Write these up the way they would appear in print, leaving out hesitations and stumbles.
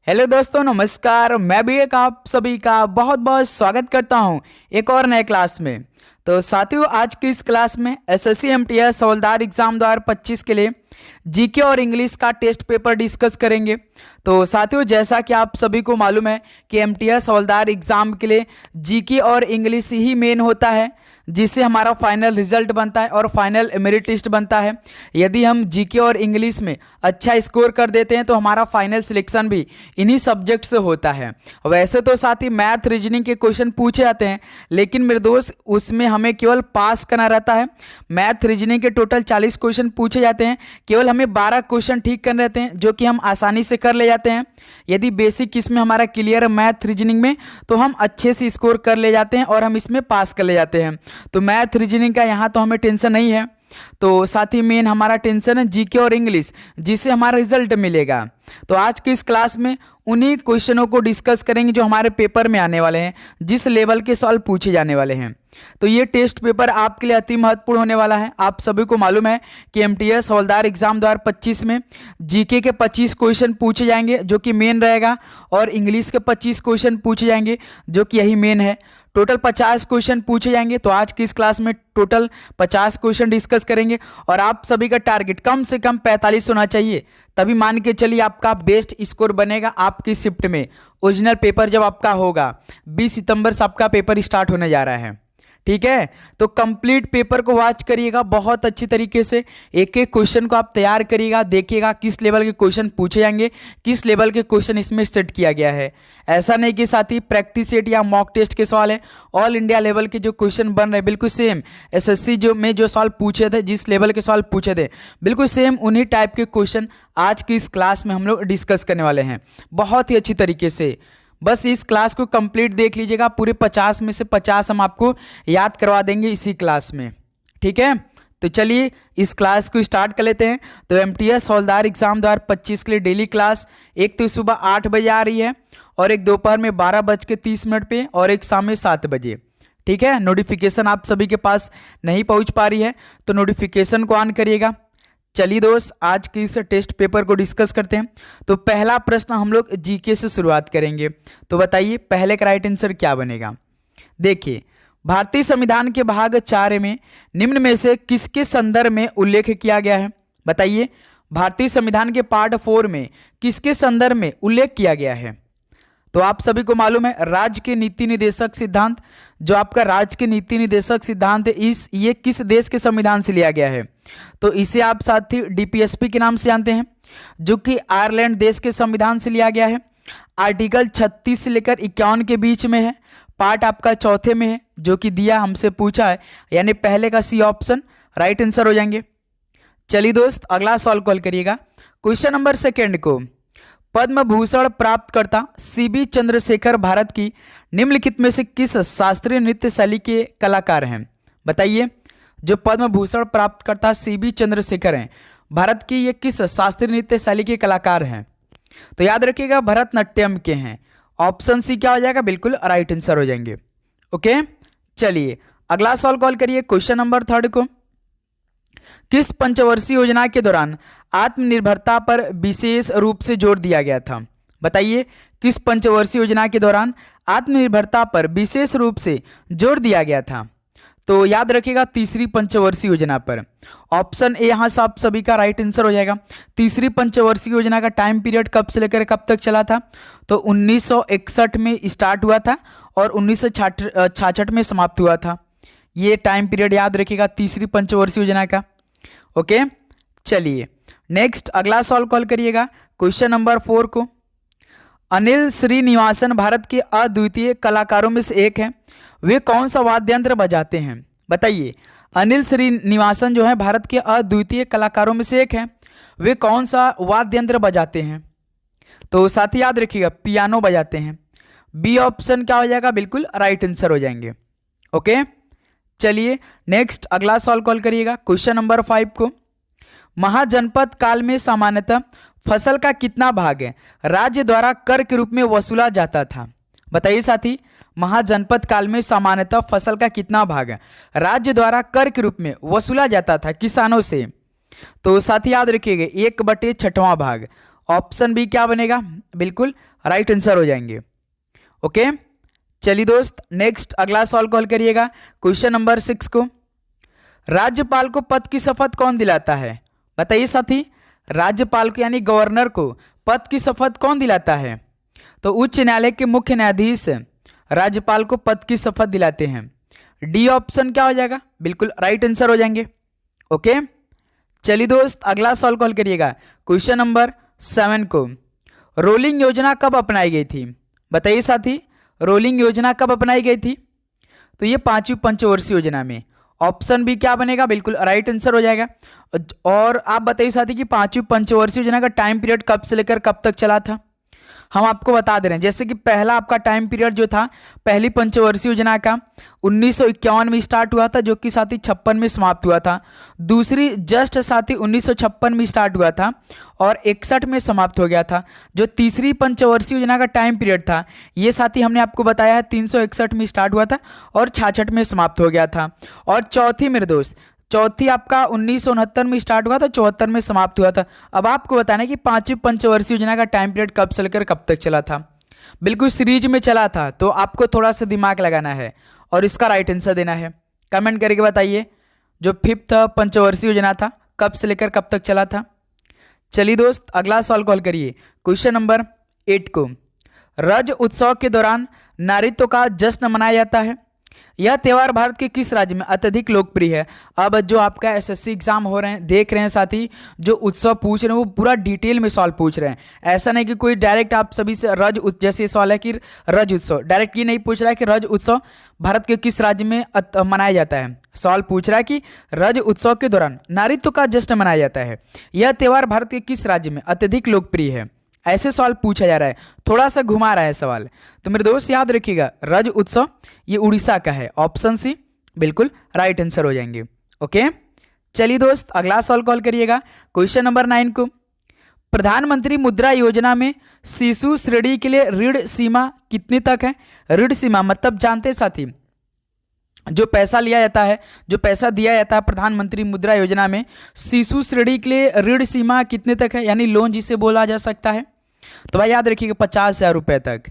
Hello दोस्तों, नमस्कार। मैं भी एक आप सभी का बहुत बहुत स्वागत करता हूं एक और नए क्लास में। तो साथियों, आज की इस क्लास में एसएससी एमटीएस हवलदार एग्जाम 2025 के लिए जीके और इंग्लिश का टेस्ट पेपर डिस्कस करेंगे। तो साथियों, जैसा कि आप सभी को मालूम है कि एमटीएस हवलदार एग्जाम के लिए जीके और इंग्लिश ही मेन होता है, जिससे हमारा फाइनल रिजल्ट बनता है और फाइनल मेरिट लिस्ट बनता है। यदि हम जीके और इंग्लिश में अच्छा स्कोर कर देते हैं तो हमारा फाइनल सिलेक्शन भी इन्हीं सब्जेक्ट से होता है। वैसे तो साथ ही मैथ रीजनिंग के क्वेश्चन पूछे जाते हैं, लेकिन मेरे दोस्त उसमें हमें केवल पास करना रहता है। मैथ रीजनिंग के टोटल 40 क्वेश्चन पूछे जाते हैं, केवल हमें 12 क्वेश्चन ठीक करने रहते हैं, जो कि हम आसानी से कर ले जाते हैं। यदि बेसिक इसमें हमारा क्लियर है मैथ रीजनिंग में, तो हम अच्छे से स्कोर कर ले जाते हैं और हम इसमें पास कर ले जाते हैं। तो मैथ रीजनिंग का यहाँ तो हमें टेंशन नहीं है। तो साथ ही मेन हमारा टेंशन है जीके और इंग्लिश, जिससे हमारा रिजल्ट मिलेगा। तो आज की इस क्लास में उन्हीं क्वेश्चनों को डिस्कस करेंगे जो हमारे पेपर में आने वाले हैं, जिस लेवल के सवाल पूछे जाने वाले हैं। तो ये टेस्ट पेपर आपके लिए अति महत्वपूर्ण होने वाला है। आप सभी को मालूम है कि एमटीएस हवलदार एग्जाम 2025 में जीके के 25 क्वेश्चन पूछे जाएंगे, जो कि मेन रहेगा, और इंग्लिश के 25 क्वेश्चन पूछे जाएंगे, जो कि यही मेन है। टोटल 50 क्वेश्चन पूछे जाएंगे। तो आज की इस क्लास में टोटल 50 क्वेश्चन डिस्कस करेंगे, और आप सभी का टारगेट कम से कम 45 होना चाहिए, तभी मान के चलिए आपका बेस्ट स्कोर बनेगा आपकी शिफ्ट में। ओरिजिनल पेपर जब आपका होगा 20 सितंबर से आपका पेपर स्टार्ट होने जा रहा है, ठीक है। तो कंप्लीट पेपर को वॉच करिएगा बहुत अच्छी तरीके से, एक एक क्वेश्चन को आप तैयार करिएगा, देखिएगा किस लेवल के क्वेश्चन पूछे जाएंगे, किस लेवल के क्वेश्चन इसमें सेट किया गया है। ऐसा नहीं कि साथ ही प्रैक्टिस सेट या मॉक टेस्ट के सवाल है, ऑल इंडिया लेवल के जो क्वेश्चन बन रहे हैं बिल्कुल सेम एसएससी जो सवाल पूछे थे, जिस लेवल के सवाल पूछे थे बिल्कुल सेम उन्हीं टाइप के क्वेश्चन आज की इस क्लास में हम लोग डिस्कस करने वाले हैं बहुत ही अच्छी तरीके से। बस इस क्लास को कंप्लीट देख लीजिएगा, पूरे 50 में से 50 हम आपको याद करवा देंगे इसी क्लास में, ठीक है। तो चलिए इस क्लास को स्टार्ट कर लेते हैं। तो एमटीएस हवलदार एग्जाम 2025 के लिए डेली क्लास एक तो सुबह 8 बजे आ रही है, और एक दोपहर में 12:30 पे, और एक शाम में 7 बजे, ठीक है। नोटिफिकेशन आप सभी के पास नहीं पहुंच पा रही है, तो नोटिफिकेशन को ऑन करिएगा। चलिए दोस्त, आज के इस टेस्ट पेपर को डिस्कस करते हैं। तो पहला प्रश्न हम लोग जीके से शुरुआत करेंगे। तो बताइए पहले का राइट आंसर क्या बनेगा। देखिए, भारतीय संविधान के भाग 4 में निम्न में से किसके संदर्भ में उल्लेख किया गया है। बताइए भारतीय संविधान के पार्ट 4 में किसके संदर्भ में उल्लेख किया गया है। तो आप सभी को मालूम है राज्य के नीति निदेशक सिद्धांत, जो आपका राज्य के नीति निदेशक सिद्धांत है, ये किस देश के संविधान से लिया गया है। तो इसे आप साथी डीपीएसपी के नाम से जानते हैं, जो कि आयरलैंड देश के संविधान से लिया गया है। आर्टिकल 36 से लेकर 51 के बीच में है। पार्ट आपका चौथे में है, जो कि दिया हमसे पूछा है, यानी पहले का सी ऑप्शन राइट आंसर हो जाएंगे। चलिए दोस्त, अगला सवाल कॉल करिएगा। क्वेश्चन नंबर 2 को, पद्म भूषण प्राप्तकर्ता सीबी चंद्रशेखर भारत की निम्नलिखित में से किस शास्त्रीय नृत्य शैली के कलाकार हैं। बताइए जो पद्म भूषण प्राप्तकर्ता सीबी चंद्रशेखर हैं भारत की, ये किस शास्त्रीय नृत्य शैली के कलाकार हैं। तो याद रखिएगा भरतनाट्यम के हैं। ऑप्शन सी क्या हो जाएगा, बिल्कुल राइट आंसर हो जाएंगे। ओके, चलिए अगला सवाल कॉल करिए। क्वेश्चन नंबर 3 को, किस पंचवर्षीय योजना के दौरान आत्मनिर्भरता पर विशेष रूप से जोर दिया गया था। बताइए किस पंचवर्षीय योजना के दौरान आत्मनिर्भरता पर विशेष रूप से जोर दिया गया था। तो याद रखिएगा तीसरी पंचवर्षीय योजना पर। ऑप्शन ए यहाँ से आप सभी का राइट आंसर हो जाएगा। तीसरी पंचवर्षीय योजना का टाइम पीरियड कब से लेकर कब तक चला था। तो 1961 में स्टार्ट हुआ था और 1966 में समाप्त हुआ था। ये टाइम पीरियड याद रखिएगा तीसरी पंचवर्षीय योजना का। ओके, चलिए नेक्स्ट अगला सवाल कॉल करिएगा। क्वेश्चन नंबर 4 को, अनिल श्रीनिवासन भारत के अद्वितीय कलाकारों में से एक हैं, वे कौन सा वाद्य यंत्र बजाते हैं। बताइए अनिल श्रीनिवासन जो है भारत के अद्वितीय कलाकारों में से एक हैं, वे कौन सा वाद्य यंत्र बजाते हैं। तो साथ ही याद रखिएगा पियानो बजाते हैं। बी ऑप्शन क्या हो जाएगा, बिल्कुल राइट आंसर हो जाएंगे। ओके, चलिए नेक्स्ट अगला सवाल कॉल करिएगा। क्वेश्चन नंबर 5 को, महाजनपद काल में सामान्यतः फसल का कितना भाग है राज्य द्वारा कर के रूप में वसूला जाता था। बताइए साथी, महाजनपद काल में सामान्यतः फसल का कितना भाग है राज्य द्वारा कर के रूप में वसूला जाता था किसानों से। तो साथी याद रखिएगा 1/6वां भाग। ऑप्शन बी क्या बनेगा, बिल्कुल राइट आंसर हो जाएंगे। ओके, चलिए दोस्त नेक्स्ट अगला सवाल कॉल करिएगा क्वेश्चन नंबर 6 को। राज्यपाल को पद की शपथ कौन दिलाता है? बताइए साथी, राज्यपाल को यानी गवर्नर को पद की शपथ कौन दिलाता है? तो उच्च न्यायालय के मुख्य न्यायाधीश राज्यपाल को पद की शपथ दिलाते हैं। डी ऑप्शन क्या हो जाएगा, बिल्कुल राइट आंसर हो जाएंगे। ओके, चलिए दोस्त अगला सवाल कॉल करिएगा क्वेश्चन नंबर 7 को। रोलिंग योजना कब अपनाई गई थी? बताइए साथी, रोलिंग योजना कब अपनाई गई थी? तो ये 5वीं पंचवर्षीय योजना में। ऑप्शन बी क्या बनेगा, बिल्कुल राइट आंसर हो जाएगा। और आप बताइए साथी कि 5वीं पंचवर्षीय योजना का टाइम पीरियड कब से लेकर कब तक चला था? हम आपको बता दे रहे हैं, जैसे कि पहला आपका टाइम पीरियड जो था पहली पंचवर्षीय योजना का 1951 में स्टार्ट हुआ था, जो कि साथी 56 में समाप्त हुआ था। दूसरी जस्ट साथी 1956 में स्टार्ट हुआ था और 61 में समाप्त हो गया था। जो तीसरी पंचवर्षीय योजना का टाइम पीरियड था ये साथी हमने आपको बताया है 361 में स्टार्ट हुआ था और 66 में समाप्त हो गया था। और चौथी मेरे दोस्त, चौथी आपका 1969 में स्टार्ट हुआ था, 74 में समाप्त हुआ था। अब आपको बताना है कि 5वीं पंचवर्षीय योजना का टाइम पीरियड कब से लेकर कब तक चला था। बिल्कुल सीरीज में चला था, तो आपको थोड़ा सा दिमाग लगाना है और इसका राइट आंसर देना है। कमेंट करके बताइए जो 5th पंचवर्षीय योजना था कब से लेकर कब तक चला था। चलिए दोस्त अगला सवाल कॉल करिए क्वेश्चन नंबर 8 को। रज उत्सव के दौरान नारीत्व का जश्न मनाया जाता है। यह त्यौहार भारत के किस राज्य में अत्यधिक लोकप्रिय है? अब जो आपका एसएससी एग्जाम हो रहे हैं, देख रहे हैं साथी, जो उत्सव पूछ रहे हैं वो पूरा डिटेल में सवाल पूछ रहे हैं। ऐसा नहीं कि कोई डायरेक्ट आप सभी से जैसे सवाल है कि रज उत्सव, डायरेक्ट ये नहीं पूछ रहा है कि रज उत्सव भारत के किस राज्य में मनाया जाता है। सवाल पूछ रहा है कि रज उत्सव के दौरान नारीत्व का जश्न मनाया जाता है, यह त्यौहार भारत के किस राज्य में अत्यधिक लोकप्रिय है। ऐसे सवाल पूछा जा रहा है, थोड़ा सा घुमा रहा है सवाल। तो मेरे दोस्त याद रखिएगा रज उत्सव ये उड़ीसा का है। ऑप्शन सी बिल्कुल राइट आंसर हो जाएंगे। ओके, चलिए दोस्त अगला सवाल कॉल करिएगा क्वेश्चन नंबर 9 को। प्रधानमंत्री मुद्रा योजना में शिशु श्रेणी के लिए ऋण सीमा कितनी तक है? ऋण सीमा मतलब जानते साथी, जो पैसा लिया जाता है, जो पैसा दिया जाता है प्रधानमंत्री मुद्रा योजना में, शिशु श्रेणी के लिए ऋण सीमा कितने तक है, यानी लोन जिसे बोला जा सकता है। तो भाई याद रखिएगा 50,000 रुपये तक।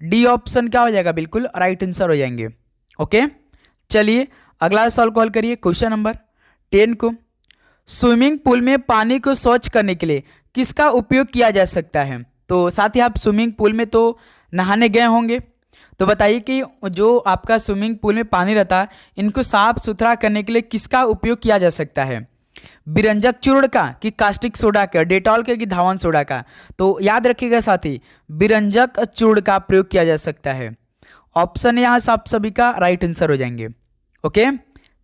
डी ऑप्शन क्या हो जाएगा, बिल्कुल राइट आंसर हो जाएंगे। ओके, चलिए अगला सवाल कॉल करिए क्वेश्चन नंबर 10 को। स्विमिंग पूल में पानी को स्वच्छ करने के लिए किसका उपयोग किया जा सकता है? तो साथ ही आप स्विमिंग पूल में तो नहाने गए होंगे, तो बताइए कि जो आपका स्विमिंग पूल में पानी रहता है इनको साफ सुथरा करने के लिए किसका उपयोग किया जा सकता है? बिरंजक चूर्ण का कि कास्टिक सोडा का, डेटॉल का कि धावन सोडा का? तो याद रखिएगा साथी बिरंजक चूर्ण का प्रयोग किया जा सकता है। ऑप्शन यहाँ से आप सभी का राइट आंसर हो जाएंगे। ओके,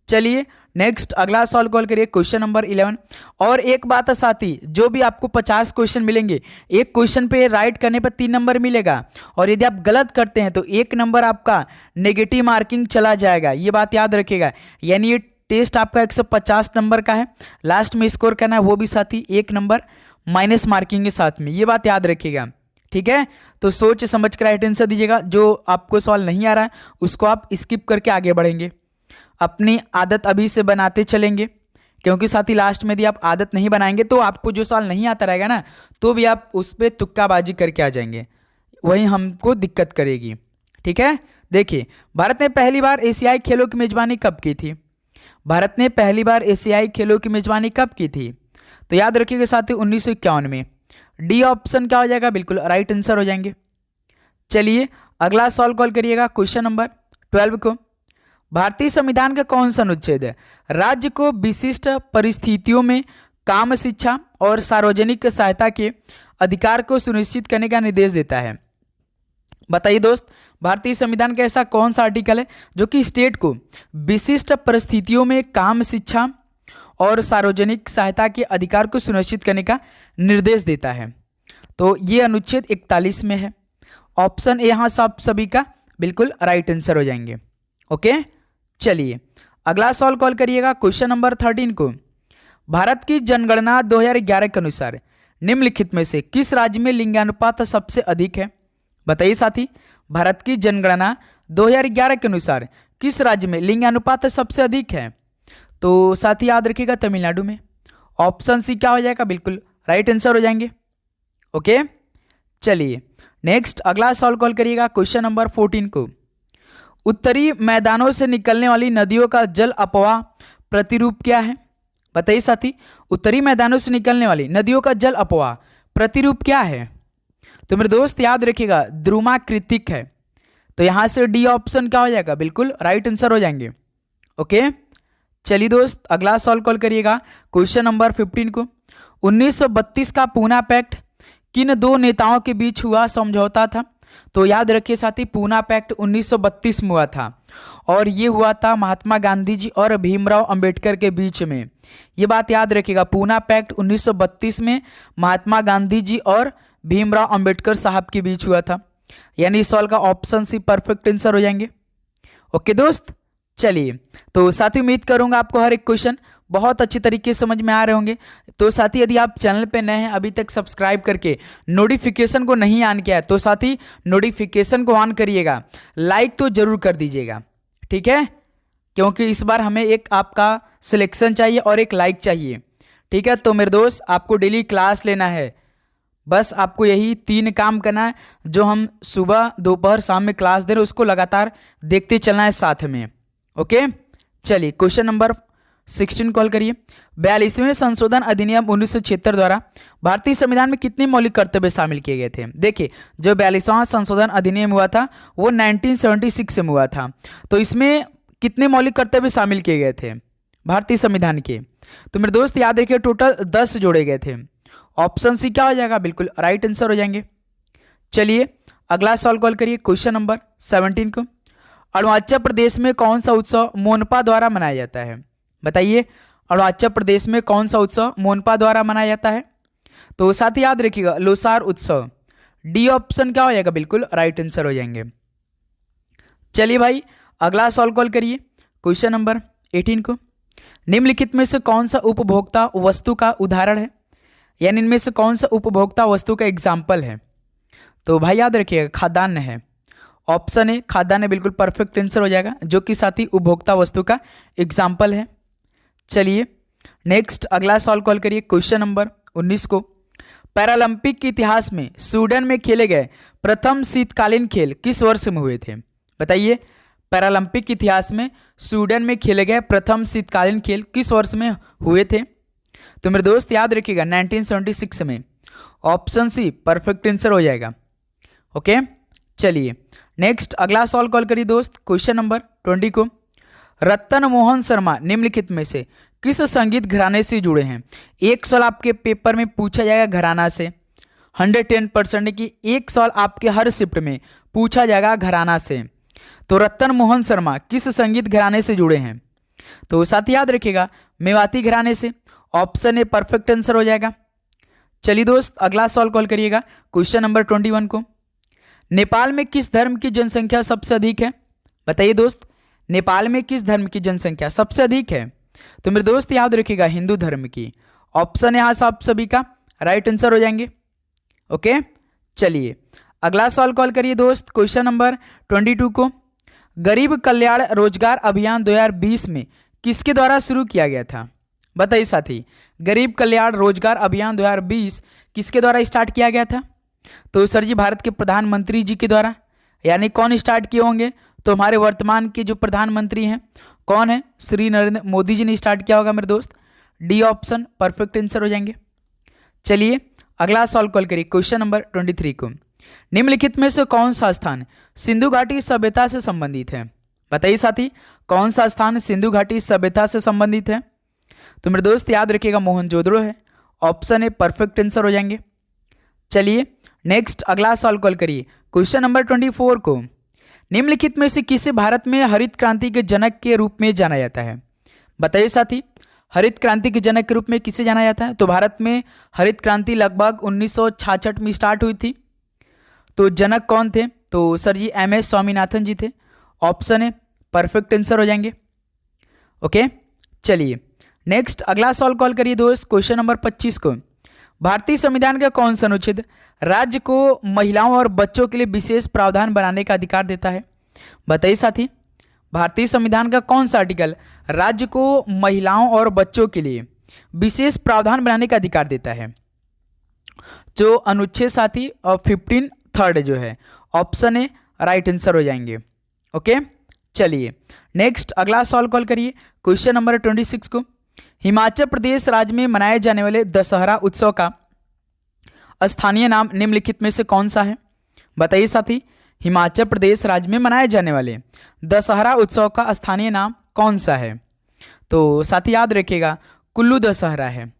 चलिए नेक्स्ट अगला सवाल कॉल करिए क्वेश्चन नंबर 11। और एक बात है साथी, जो भी आपको 50 क्वेश्चन मिलेंगे, एक क्वेश्चन पे राइट करने पर 3 नंबर मिलेगा और यदि आप गलत करते हैं तो 1 नंबर आपका नेगेटिव मार्किंग चला जाएगा। ये बात याद रखिएगा, यानी ये टेस्ट आपका 150 नंबर का है, लास्ट में स्कोर करना है वो भी साथी 1 नंबर माइनस मार्किंग के साथ में। ये बात याद रखिएगा, ठीक है? तो सोच समझ कर राइट आंसर दीजिएगा। जो आपको सवाल नहीं आ रहा है उसको आप स्किप करके आगे बढ़ेंगे। अपनी आदत अभी से बनाते चलेंगे, क्योंकि साथी लास्ट में यदि आप आदत नहीं बनाएंगे तो आपको जो सवाल नहीं आता रहेगा ना, तो भी आप उस पर तुक्काबाजी करके आ जाएंगे, वही हमको दिक्कत करेगी। ठीक है, देखिए भारत ने पहली बार एशियाई खेलों की मेजबानी कब की थी? भारत ने पहली बार एशियाई खेलों की मेजबानी कब की थी? तो याद रखिएगा साथी 1951 में। डी ऑप्शन क्या हो जाएगा, बिल्कुल राइट आंसर हो जाएंगे। चलिए अगला सवाल कॉल करिएगा क्वेश्चन नंबर 12 को। भारतीय संविधान का कौन सा अनुच्छेद है राज्य को विशिष्ट परिस्थितियों में काम, शिक्षा और सार्वजनिक सहायता के अधिकार को सुनिश्चित करने का निर्देश देता है? बताइए दोस्त, भारतीय संविधान का ऐसा कौन सा आर्टिकल है जो कि स्टेट को विशिष्ट परिस्थितियों में काम, शिक्षा और सार्वजनिक सहायता के अधिकार को सुनिश्चित करने का निर्देश देता है? तो ये अनुच्छेद 41 में है। ऑप्शन ए यहाँ सब सभी का बिल्कुल राइट आंसर हो जाएंगे। ओके, चलिए अगला सवाल कॉल करिएगा क्वेश्चन नंबर 13 को। भारत की जनगणना 2011 के अनुसार निम्नलिखित में से किस राज्य में लिंगानुपात सबसे अधिक है? बताइए साथी, भारत की जनगणना 2011 के अनुसार किस राज्य में लिंगानुपात सबसे अधिक है? तो साथी याद रखिएगा तमिलनाडु में। ऑप्शन सी क्या हो जाएगा, बिल्कुल राइट आंसर हो जाएंगे। ओके, चलिए नेक्स्ट अगला सवाल कॉल करिएगा क्वेश्चन नंबर 14 को। उत्तरी मैदानों से निकलने वाली नदियों का जल अपवाह प्रतिरूप क्या है? बताइए साथी, उत्तरी मैदानों से निकलने वाली नदियों का जल अपवाह प्रतिरूप क्या है? तो मेरे दोस्त याद रखिएगा द्रुमाकृतिक है। तो यहां से डी ऑप्शन क्या हो जाएगा, बिल्कुल राइट आंसर हो जाएंगे। ओके, चलिए दोस्त अगला सवाल कॉल करिएगा क्वेश्चन नंबर 15 को। 1932 का पूना पैक्ट किन दो नेताओं के बीच हुआ समझौता था? तो याद रखिए साथी, पूना पैक्ट 1932 में हुआ था और ये हुआ था महात्मा गांधी जी और भीमराव अंबेडकर के बीच में। ये बात याद रखिएगा, पूना पैक्ट 1932 में महात्मा गांधी जी और भीमराव अंबेडकर साहब के बीच हुआ था। यानी इस सवाल का ऑप्शन सी परफेक्ट आंसर हो जाएंगे। ओके दोस्त, चलिए तो साथी उम्मीद करूंगा आपको हर एक क्वेश्चन बहुत अच्छी तरीके से समझ में आ रहे होंगे। तो साथी यदि आप चैनल पे नए हैं, अभी तक सब्सक्राइब करके नोटिफिकेशन को नहीं ऑन किया है, तो साथी नोटिफिकेशन को ऑन करिएगा, लाइक तो जरूर कर दीजिएगा, ठीक है? क्योंकि इस बार हमें एक आपका सिलेक्शन चाहिए और एक लाइक चाहिए, ठीक है? तो मेरे दोस्त आपको डेली क्लास लेना है, बस आपको यही 3 काम करना है। जो हम सुबह दोपहर शाम में क्लास दे रहे हैं उसको लगातार देखते चलना है साथ में। ओके, चलिए क्वेश्चन नंबर 16 कॉल करिए। 42वें संशोधन अधिनियम 1976 द्वारा भारतीय संविधान में कितने मौलिक कर्तव्य शामिल किए गए थे? देखिए, जो 42वां संशोधन अधिनियम हुआ था वो 1976 में हुआ था। तो इसमें कितने मौलिक कर्तव्य शामिल किए गए थे भारतीय संविधान के? तो मेरे दोस्त याद रखिए टोटल 10 जोड़े गए थे। ऑप्शन सी क्या हो जाएगा, बिल्कुल राइट आंसर हो जाएंगे। चलिए अगला सवाल कॉल करिए क्वेश्चन नंबर 17 को। अरुणाचल प्रदेश में कौन सा उत्सव मोनपा द्वारा मनाया जाता है? बताइए, अरुणाचल प्रदेश में कौन सा उत्सव मोनपा द्वारा मनाया जाता है? तो साथ ही याद रखिएगा लोसार उत्सव। डी ऑप्शन क्या हो जाएगा, बिल्कुल राइट आंसर हो जाएंगे। चलिए भाई अगला सवाल कॉल करिए क्वेश्चन नंबर 18 को। निम्नलिखित में से कौन सा उपभोक्ता वस्तु का उदाहरण है? यानी इनमें से कौन सा उपभोक्ता वस्तु का एग्जाम्पल है? तो भाई याद रखिएगा खाद्यान्न है। ऑप्शन ए खाद्यान्न बिल्कुल परफेक्ट आंसर हो जाएगा, जो कि साथ ही उपभोक्ता वस्तु का एग्जाम्पल है। चलिए नेक्स्ट अगला सवाल कॉल करिए क्वेश्चन नंबर 19 को। पैरालंपिक के इतिहास में स्वीडन में खेले गए प्रथम शीतकालीन खेल किस वर्ष में हुए थे? बताइए, पैरालंपिक के इतिहास में स्वीडन में खेले गए प्रथम शीतकालीन खेल किस वर्ष में हुए थे? तो मेरे दोस्त याद रखिएगा 1976 में। ऑप्शन सी परफेक्ट आंसर हो जाएगा। ओके, चलिए नेक्स्ट अगला सवाल कॉल करिए दोस्त क्वेश्चन नंबर 20 को। रतन मोहन शर्मा निम्नलिखित में से किस संगीत घराने से जुड़े हैं? एक सवाल आपके पेपर में पूछा जाएगा घराना से, 110% की एक सवाल आपके हर शिफ्ट में पूछा जाएगा घराना से। तो रतन मोहन शर्मा किस संगीत घराने से जुड़े हैं? तो साथ याद रखिएगा मेवाती घराने से। ऑप्शन ए परफेक्ट आंसर हो जाएगा। चलिए दोस्त अगला सवाल कॉल करिएगा क्वेश्चन नंबर 21 को। नेपाल में किस धर्म की जनसंख्या सबसे अधिक है? बताइए दोस्त, नेपाल में किस धर्म की जनसंख्या सबसे अधिक है? तो मेरे दोस्त याद रखिएगा हिंदू धर्म की। ऑप्शन यहाँ से आप सभी का राइट आंसर हो जाएंगे। ओके, चलिए अगला सवाल कॉल करिए दोस्त क्वेश्चन नंबर 22 को। गरीब कल्याण रोजगार अभियान 2020 में किसके द्वारा शुरू किया गया था? बताइए साथी, गरीब कल्याण रोजगार अभियान 2020 किसके द्वारा स्टार्ट किया गया था? तो सर जी भारत के प्रधानमंत्री जी के द्वारा। यानी कौन स्टार्ट किए होंगे? तो हमारे वर्तमान के जो प्रधानमंत्री हैं कौन है? श्री नरेंद्र मोदी जी ने स्टार्ट किया होगा मेरे दोस्त। डी ऑप्शन परफेक्ट आंसर हो जाएंगे। चलिए अगला सवाल कॉल करिए क्वेश्चन नंबर 23 को। निम्नलिखित में से कौन सा स्थान सिंधु घाटी सभ्यता से संबंधित है? बताइए साथी, कौन सा स्थान सिंधु घाटी सभ्यता से संबंधित है? तो मेरे दोस्त याद रखिएगा मोहनजोदड़ो है। ऑप्शन ए परफेक्ट आंसर हो जाएंगे। चलिए नेक्स्ट अगला सवाल कॉल करिए क्वेश्चन नंबर 24 को। निम्नलिखित में से किसे भारत में हरित क्रांति के जनक के रूप में जाना जाता है? बताइए साथी, हरित क्रांति के जनक के रूप में किसे जाना जाता है? तो भारत में हरित क्रांति लगभग 1966 में स्टार्ट हुई थी। तो जनक कौन थे? तो सर जी MS स्वामीनाथन जी थे। ऑप्शन ए परफेक्ट आंसर हो जाएंगे। ओके, चलिए नेक्स्ट अगला सवाल कॉल करिए दोस्त क्वेश्चन नंबर 25 को। भारतीय संविधान का कौन सा अनुच्छेद राज्य को महिलाओं और बच्चों के लिए विशेष प्रावधान बनाने का अधिकार देता है? बताइए साथी, भारतीय संविधान का कौन सा आर्टिकल राज्य को महिलाओं और बच्चों के लिए विशेष प्रावधान बनाने का अधिकार देता है? जो अनुच्छेद साथी और 15 थर्ड जो है ऑप्शन ए राइट आंसर हो जाएंगे। ओके, चलिए नेक्स्ट अगला सवाल कॉल करिए क्वेश्चन नंबर 26 को। हिमाचल प्रदेश राज्य में मनाए जाने वाले दशहरा उत्सव का स्थानीय नाम निम्नलिखित में से कौन सा है? बताइए साथी, हिमाचल प्रदेश राज्य में मनाए जाने वाले दशहरा उत्सव का स्थानीय नाम कौन सा है? तो साथी याद रखिएगा कुल्लू दशहरा है।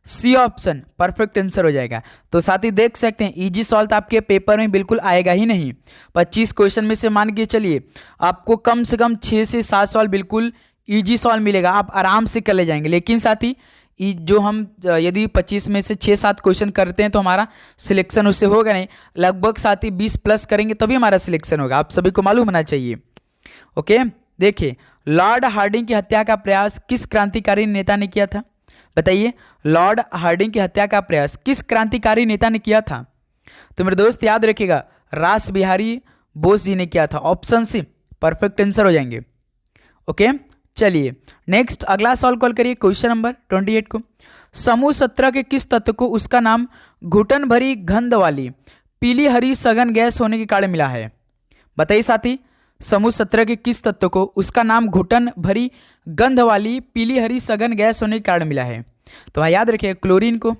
सी ऑप्शन परफेक्ट आंसर हो जाएगा। तो साथी देख सकते हैं इजी सवाल तो आपके पेपर में बिल्कुल आएगा ही नहीं। 25 क्वेश्चन में से मान के चलिए आपको कम से कम 6 से 7 सवाल बिल्कुल इजी सवाल मिलेगा, आप आराम से कर ले जाएंगे। लेकिन साथी जो हम यदि 25 में से 6-7 क्वेश्चन करते हैं तो हमारा सिलेक्शन उससे होगा नहीं, लगभग साथी 20 प्लस करेंगे तभी हमारा सिलेक्शन होगा, आप सभी को मालूम होना चाहिए। ओके, देखिए लॉर्ड हार्डिंग की हत्या का प्रयास किस क्रांतिकारी नेता ने किया था? बताइए, लॉर्ड हार्डिंग की हत्या का प्रयास किस क्रांतिकारी नेता ने किया था? तो मेरे दोस्त याद रखिएगा रास बिहारी बोस जी ने किया था। ऑप्शन सी परफेक्ट आंसर हो जाएंगे। ओके, चलिए नेक्स्ट अगला सवाल कॉल करिए क्वेश्चन नंबर 28 को। समूह 17 के किस तत्व को उसका नाम घुटन भरी गंध वाली पीली हरी सघन गैस होने के कारण मिला है? बताइए साथी, समूह 17 के किस तत्व को उसका नाम घुटन भरी गंध वाली पीली हरी सघन गैस होने के कारण मिला है? तो भाई याद रखिए क्लोरीन को।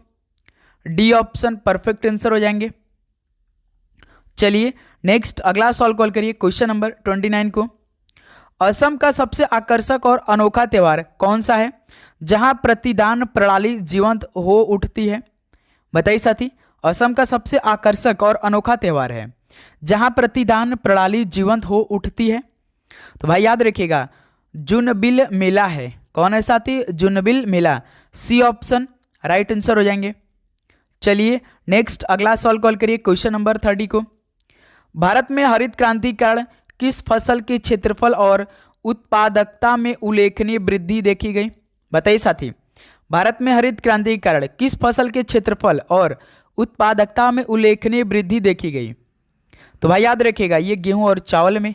डी ऑप्शन परफेक्ट आंसर हो जाएंगे। चलिए नेक्स्ट अगला सवाल कॉल करिए क्वेश्चन नंबर 29 को। असम का सबसे आकर्षक और अनोखा त्यौहार कौन सा है जहां प्रतिदान प्रणाली जीवंत हो उठती है? बताइए साथी, असम का सबसे आकर्षक और अनोखा त्यौहार है जहां प्रतिदान प्रणाली जीवंत हो उठती है? तो भाई याद रखिएगा जुनबिल मेला है। कौन है साथी? जुनबिल मेला। सी ऑप्शन राइट आंसर हो जाएंगे। चलिए नेक्स्ट अगला सवाल कॉल करिए क्वेश्चन नंबर 30 को। भारत में हरित क्रांति के कारण किस फसल के क्षेत्रफल और उत्पादकता में उल्लेखनीय वृद्धि देखी गई? बताइए साथी, भारत में हरित क्रांति के कारण किस फसल के क्षेत्रफल और उत्पादकता में उल्लेखनीय वृद्धि देखी गई? तो भाई याद रखिएगा ये गेहूं और चावल में।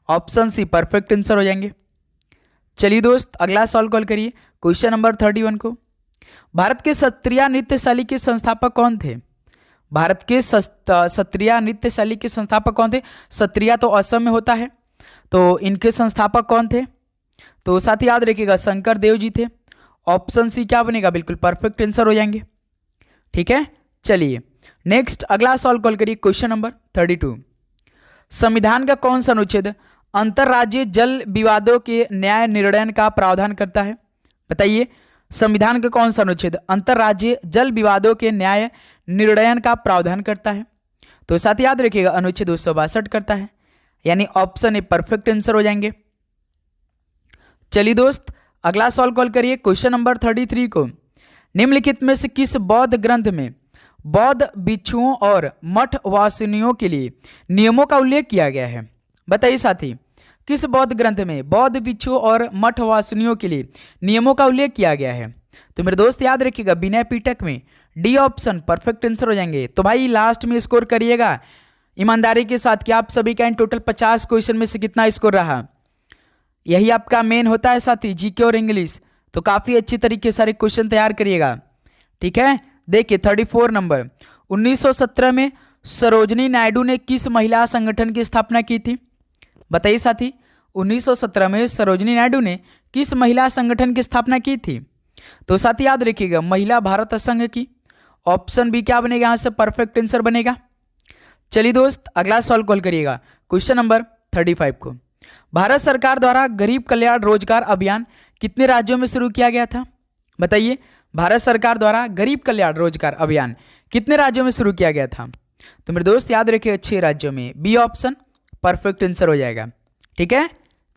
ऑप्शन सी परफेक्ट आंसर हो जाएंगे। चलिए दोस्त अगला सवाल कॉल करिए क्वेश्चन नंबर 31 को। भारत के सत्रिया नृत्य शैली के संस्थापक कौन थे? भारत के सत्रिया नृत्य शैली के संस्थापक कौन थे? सत्रिया तो असम में होता है, तो इनके संस्थापक कौन थे? तो साथ ही याद रखिएगा शंकर देव जी थे। ऑप्शन सी क्या बनेगा? बिल्कुल परफेक्ट आंसर हो जाएंगे। ठीक है, चलिए नेक्स्ट अगला सवाल कॉल करिए क्वेश्चन नंबर 32। संविधान का कौन सा अनुच्छेद अंतर्राज्यीय जल विवादों के न्याय निर्णय का प्रावधान करता है? बताइए, संविधान का कौन सा अनुच्छेद अंतर्राज्यीय जल विवादों के न्याय निर्णय का प्रावधान करता है? तो साथ याद रखिएगा अनुच्छेद 262 करता है, यानी ऑप्शन ए परफेक्ट आंसर हो जाएंगे। चलिए दोस्त अगला सवाल कॉल करिए क्वेश्चन नंबर 33 को। निम्नलिखित में से किस बौद्ध ग्रंथ में बौद्ध भिक्षुओं और मठवासिनियों के लिए नियमों का उल्लेख किया गया है? बताइए साथी, किस बौद्ध ग्रंथ में बौद्ध भिक्षुओं और मठवासिनियों के लिए नियमों का उल्लेख किया गया है? तो मेरे दोस्त याद रखिएगा विनय पिटक में। डी ऑप्शन परफेक्ट आंसर हो जाएंगे। तो भाई लास्ट में स्कोर करिएगा ईमानदारी के साथ कि आप सभी का इन टोटल 50 क्वेश्चन में से कितना स्कोर रहा। यही आपका मेन होता है साथी, जीके और इंग्लिश। तो काफ़ी अच्छी तरीके से सारे क्वेश्चन तैयार करिएगा। ठीक है, देखिए 34 नंबर 1917 में सरोजनी नायडू ने किस महिला संगठन की स्थापना की थी? बताइए साथी, 1917 में सरोजनी नायडू ने किस महिला संगठन की स्थापना की थी? तो साथी याद रखिएगा महिला भारत संघ की। ऑप्शन बी क्या बनेगा? यहाँ से परफेक्ट आंसर बनेगा। चलिए दोस्त अगला सवाल कॉल करिएगा क्वेश्चन नंबर 35 को। भारत सरकार द्वारा गरीब कल्याण रोजगार अभियान कितने राज्यों में शुरू किया गया था? बताइए, भारत सरकार द्वारा गरीब कल्याण रोजगार अभियान कितने राज्यों में शुरू किया गया था? तो मेरे दोस्त याद रखिए 6 राज्यों में। बी ऑप्शन परफेक्ट आंसर हो जाएगा। ठीक है,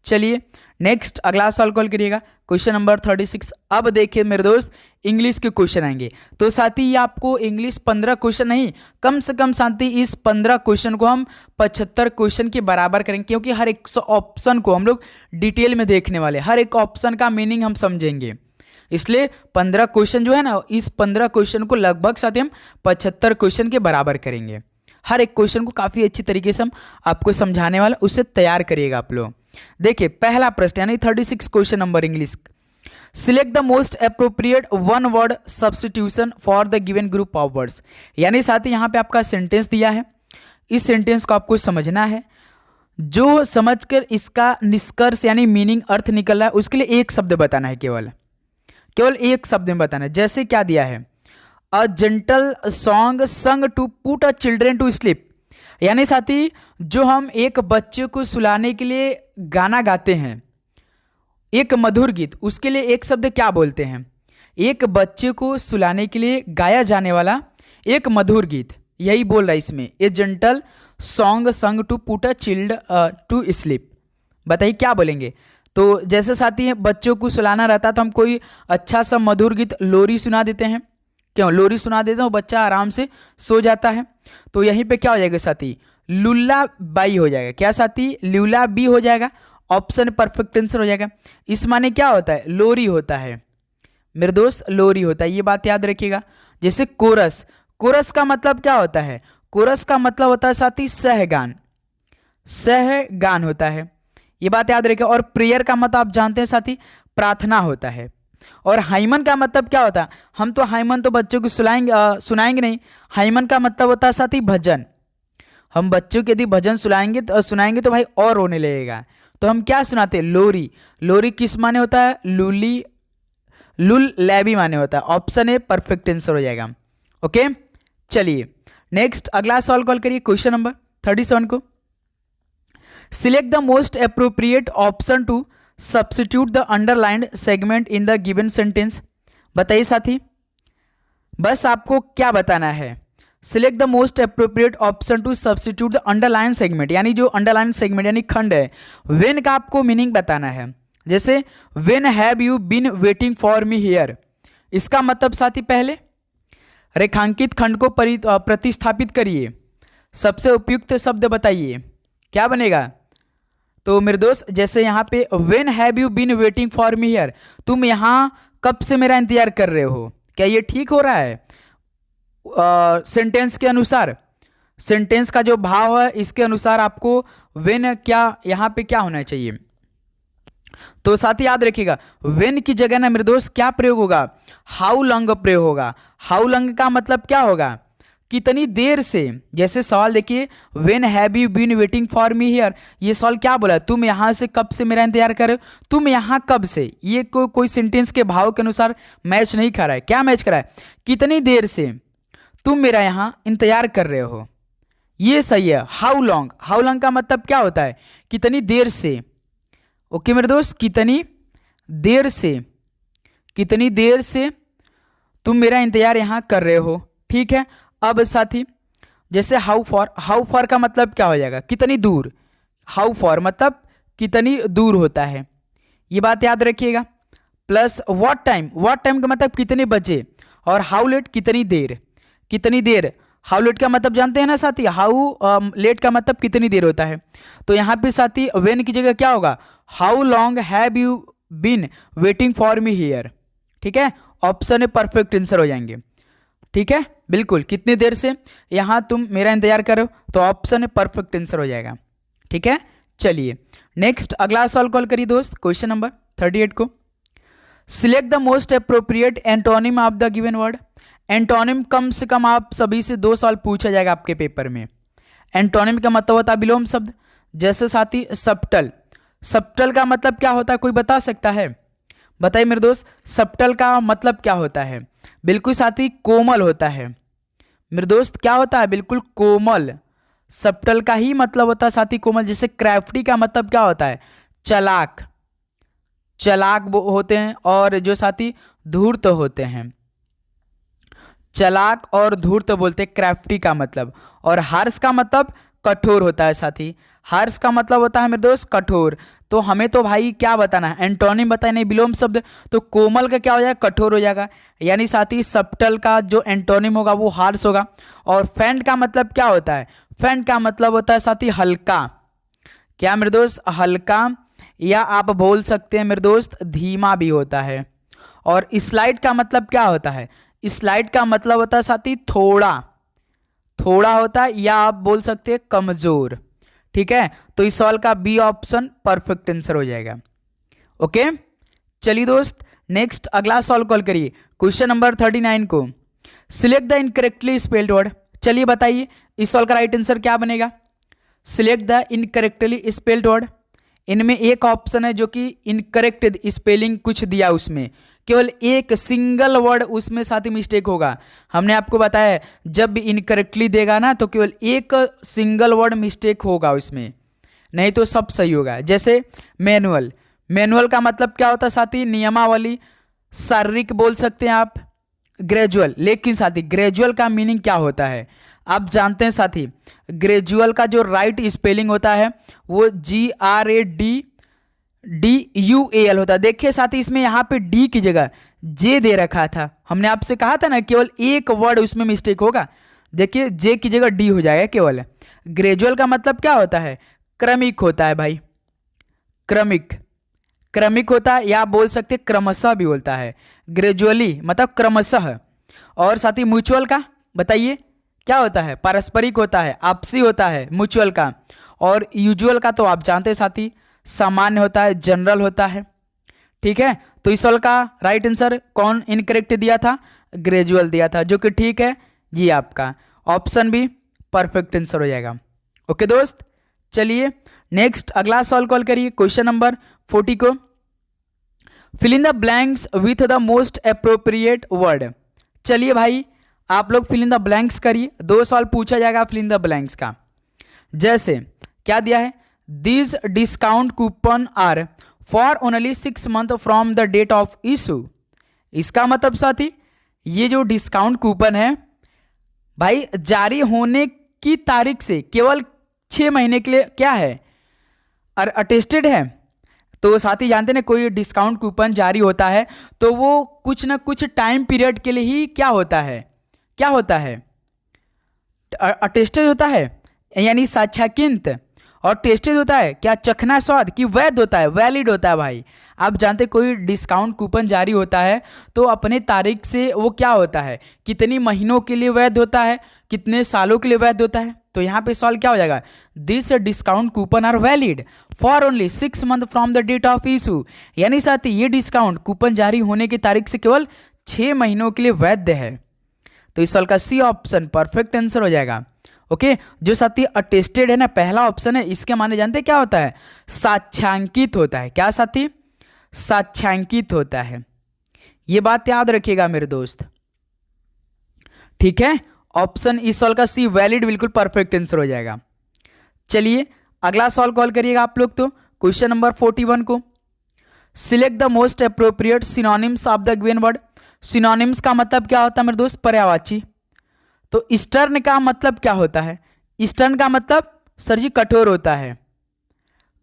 चलिए नेक्स्ट अगला सवाल कॉल करिएगा क्वेश्चन नंबर 36। अब देखिए मेरे दोस्त इंग्लिश के क्वेश्चन आएंगे। तो साथी ये आपको इंग्लिश 15 क्वेश्चन नहीं, कम से कम साथी इस 15 क्वेश्चन को हम 75 क्वेश्चन के बराबर करेंगे, क्योंकि हर एक ऑप्शन को हम लोग डिटेल में देखने वाले, हर एक ऑप्शन का मीनिंग हम समझेंगे। इसलिए 15 क्वेश्चन जो है ना, इस 15 क्वेश्चन को लगभग साथ हम 75 क्वेश्चन के बराबर करेंगे। हर एक क्वेश्चन को काफ़ी अच्छी तरीके से हम आपको समझाने वाला, उससे तैयार करिएगा आप लोग। देखिए पहला प्रश्न यानी 36 question number English. Select the most appropriate one word substitution for the given group of words. यानी साथ ही यहाँ पे आपका सेंटेंस दिया है, इस सेंटेंस को आपको समझना है, जो समझकर इसका निष्कर्ष यानी मीनिंग अर्थ निकल रहा है उसके लिए एक शब्द बताना है, केवल एक शब्द में बताना है। जैसे क्या दिया है, a gentle song sung to put a children to sleep. यानी साथी जो हम एक बच्चे को सुलाने के लिए गाना गाते हैं, एक मधुर गीत, उसके लिए एक शब्द क्या बोलते हैं? एक बच्चे को सुलाने के लिए गाया जाने वाला एक मधुर गीत, यही बोल रहा है इसमें, a gentle song sung to put a child to sleep. बताइए क्या बोलेंगे? तो जैसे साथी बच्चों को सुलाना रहता है तो हम कोई अच्छा सा मधुर गीत लोरी सुना देते हैं, क्यों लोरी सुना देते हैं, बच्चा आराम से सो जाता है। तो यहीं पे क्या हो जाएगा साथी, लुल्ला बाई हो जाएगा। क्या साथी, लुल्ला बी हो जाएगा, ऑप्शन परफेक्ट आंसर हो जाएगा। इस माने क्या होता है, लोरी होता है मेरे दोस्त, लोरी होता है, ये बात याद रखिएगा। जैसे कोरस, कोरस का मतलब क्या होता है? कोरस का मतलब होता है साथी सहगान, सहगान होता है, ये बात याद रखिएगा। और प्रेयर का मतलब आप जानते हैं साथी, प्रार्थना होता है। और हाइमन का मतलब क्या होता है? हम तो हाइमन तो बच्चों को सुनाएंगे नहीं, हाइमन का मतलब होता है साथी भजन। हम बच्चों के यदि भजन सुनाएंगे तो भाई और रोने लगेगा, तो हम क्या सुनाते हैं, लोरी। लोरी किस माने होता है, लुली लुल लैबी माने होता है। ऑप्शन ए परफेक्ट आंसर हो जाएगा। ओके चलिए नेक्स्ट अगला सवाल कॉल करिए, क्वेश्चन नंबर 37 को। Select the most appropriate option to substitute the underlined segment in the given sentence. बताइए साथी, बस आपको क्या बताना है, select the most appropriate option to substitute the underline segment. यानी जो अंडरलाइन सेगमेंट यानी खंड है, व्हेन का आपको मीनिंग बताना है। जैसे when have you been waiting for me here, इसका मतलब साथी पहले रेखांकित खंड को प्रतिस्थापित करिए, सबसे उपयुक्त शब्द बताइए, क्या बनेगा? तो मेरे दोस्त जैसे यहाँ पे when have you been waiting for me here, तुम यहाँ कब से मेरा इंतजार कर रहे हो, क्या ये ठीक हो रहा है? सेंटेंस के अनुसार, सेंटेंस का जो भाव है इसके अनुसार आपको व्हेन क्या यहाँ पे क्या होना चाहिए। तो साथ ही याद रखिएगा व्हेन की जगह ना मेरे दोस्त क्या प्रयोग होगा, हाउ लॉन्ग प्रयोग होगा। हाउ लॉन्ग का मतलब क्या होगा, कितनी देर से। जैसे सवाल देखिए, when have you been waiting for me here, ये सवाल क्या बोला, तुम यहाँ से कब से मेरा इंतजार कर रहे हो, तुम यहाँ कब से। ये कोई सेंटेंस के भाव के अनुसार मैच नहीं कर रहा है। क्या मैच कर रहा है, कितनी देर से तुम मेरा यहाँ इंतजार कर रहे हो, ये सही है। हाउ लॉन्ग, हाउ लॉन्ग का मतलब क्या होता है, कितनी देर से। ओके मेरे दोस्त, कितनी देर से, कितनी देर से तुम मेरा इंतजार यहाँ कर रहे हो, ठीक है। अब साथी जैसे हाउ फॉर, हाउ फॉर का मतलब क्या हो जाएगा, कितनी दूर। हाउ फॉर मतलब कितनी दूर होता है, ये बात याद रखिएगा। Plus what time, what time का मतलब कितने बजे। और हाउ लेट कितनी देर, कितनी देर। हाउ लेट का मतलब जानते हैं ना साथी, हाउ लेट का मतलब कितनी देर होता है। तो यहाँ पे साथी व्हेन की जगह क्या होगा, how long have you been waiting for me here, ठीक है। ऑप्शन ए परफेक्ट आंसर हो जाएंगे, ठीक है बिल्कुल। कितनी देर से यहाँ तुम मेरा इंतजार करो, तो ऑप्शन ए परफेक्ट आंसर हो जाएगा, ठीक है। चलिए नेक्स्ट अगला सवाल कॉल करिए दोस्त, क्वेश्चन नंबर 38 को। Select the most appropriate antonym of the given word. Antonym कम से कम आप सभी से 2 सवाल पूछा जाएगा आपके पेपर में। एंटोनिम का मतलब होता है विलोम शब्द। जैसे साथी सब्टल, सब्टल का मतलब क्या होता है, कोई बता सकता है? बताइए मेरे दोस्त, सब्टल का मतलब क्या होता है? बिल्कुल साथी कोमल होता है मेरे दोस्त, क्या होता है, बिल्कुल कोमल। सब्टल का ही मतलब होता है साथी कोमल। जैसे क्राफ्टी का मतलब क्या होता है, चालाक, चालाक होते हैं। और जो साथी धूर्त होते हैं, चालाक और धूर्त बोलते हैं क्राफ्टी का मतलब। और हार्श का मतलब कठोर होता है साथी, हार्श का मतलब होता है मेरे दोस्त कठोर। तो हमें तो भाई क्या बताना है, एंटोनिम बताए नहीं, विलोम शब्द। तो कोमल का क्या हो जाएगा, कठोर हो जाएगा। यानी साथी सब्टल का जो एंटोनिम होगा वो हार्श होगा। और फैंट का मतलब क्या होता है, फैंट का मतलब होता है साथी हल्का। क्या मेरे दोस्त, हल्का, या आप बोल सकते हैं मेरे दोस्त धीमा भी होता है। और स्लाइड का मतलब क्या होता है, स्लाइड का मतलब होता है साथी थोड़ा, थोड़ा होता है, या आप बोल सकते हैं कमजोर, ठीक है। तो इस सवाल का बी ऑप्शन परफेक्ट आंसर हो जाएगा। ओके चलिए दोस्त नेक्स्ट अगला सॉल्व कॉल करिए क्वेश्चन नंबर 39 को। Select the incorrectly spelled word. चलिए बताइए इस सॉल्व का राइट आंसर क्या बनेगा। Select the incorrectly spelled word. इनमें एक ऑप्शन है जो कि इनकरेक्ट स्पेलिंग कुछ दिया, उसमें केवल एक सिंगल वर्ड उसमें साथ ही मिस्टेक होगा। हमने आपको बताया जब भी इनकरेक्टली देगा ना तो केवल एक सिंगल वर्ड मिस्टेक होगा उसमें, नहीं तो सब सही होगा। जैसे मैनुअल, मैनुअल का मतलब क्या होता है साथी, नियमावली, शारीरिक बोल सकते हैं आप। ग्रेजुअल, लेकिन साथी ग्रेजुअल का मीनिंग क्या होता है आप जानते हैं साथी। ग्रेजुअल का जो राइट स्पेलिंग होता है वो GRADUAL होता है। देखिए साथी इसमें यहाँ पे डी की जगह जे दे रखा था, हमने आपसे कहा था ना केवल एक वर्ड उसमें मिस्टेक होगा। देखिए जे की जगह डी हो जाएगा केवल। ग्रेजुअल का मतलब क्या होता है, क्रमिक होता है भाई, क्रमिक, क्रमिक होता है, या आप बोल सकते क्रमशः भी होता है। ग्रेजुअली मतलब क्रमशः। और साथ ही म्यूचुअल का बताइए क्या होता है, पारस्परिक होता है, आपसी होता है म्यूचुअल का। और यूजुअल का तो आप जानते हैं साथी सामान्य होता है, जनरल होता है। ठीक है, तो इस सवाल का राइट आंसर कौन इनकरेक्ट दिया था, ग्रेजुअल दिया था, जो कि ठीक है, ये आपका ऑप्शन भी परफेक्ट आंसर हो जाएगा। ओके दोस्त, चलिए नेक्स्ट अगला सवाल कॉल करिए क्वेश्चन नंबर 40 को। Fill in the blanks with the most appropriate word. चलिए भाई आप लोग फिल इन द ब्लैंक्स करिए, 2 सवाल पूछा जाएगा फिल इन द ब्लैंक्स का। जैसे क्या दिया है, this discount coupon are for only 6 month from the date of issue. इसका मतलब साथी ये जो डिस्काउंट कूपन है भाई जारी होने की तारीख से केवल 6 महीने के लिए क्या है, और अटेस्टेड है। तो साथ ही जानते ना कोई डिस्काउंट कूपन जारी होता है तो वो कुछ ना कुछ टाइम पीरियड के लिए ही क्या होता है, क्या होता है, अटेस्टेड होता है, यानी साक्षांकित। और टेस्टेड होता है क्या, चखना स्वाद, कि वैध होता है, वैलिड होता है भाई। आप जानते कोई डिस्काउंट कूपन जारी होता है तो अपने तारीख से वो क्या होता है, कितनी महीनों के लिए वैध होता है, कितने सालों के लिए वैध होता है। तो यहाँ पे सवाल क्या हो जाएगा, this discount coupon are valid for only 6 month from the date of issue. यानी साथ ही ये डिस्काउंट कूपन जारी होने की तारीख से केवल 6 महीनों के लिए वैध है। तो इस सवाल का सी ऑप्शन परफेक्ट आंसर हो जाएगा। ओके, जो साथी अटेस्टेड है ना, पहला ऑप्शन है, इसके माने जानते हैं क्या होता है, साक्षांकित होता है। क्या साथी, साक्षांकित होता है। ये बात याद रखिएगा मेरे दोस्त, ठीक है। ऑप्शन इस सवाल का सी वैलिड बिल्कुल परफेक्ट आंसर हो जाएगा। चलिए अगला सवाल कॉल करिएगा आप लोग, तो क्वेश्चन नंबर 41 को। Select the most appropriate synonyms of the given word. Synonyms का मतलब क्या होता है मेरे दोस्त, पर्यायवाची। तो स्टर्न का मतलब क्या होता है, स्टर्न का मतलब सर जी कठोर होता है,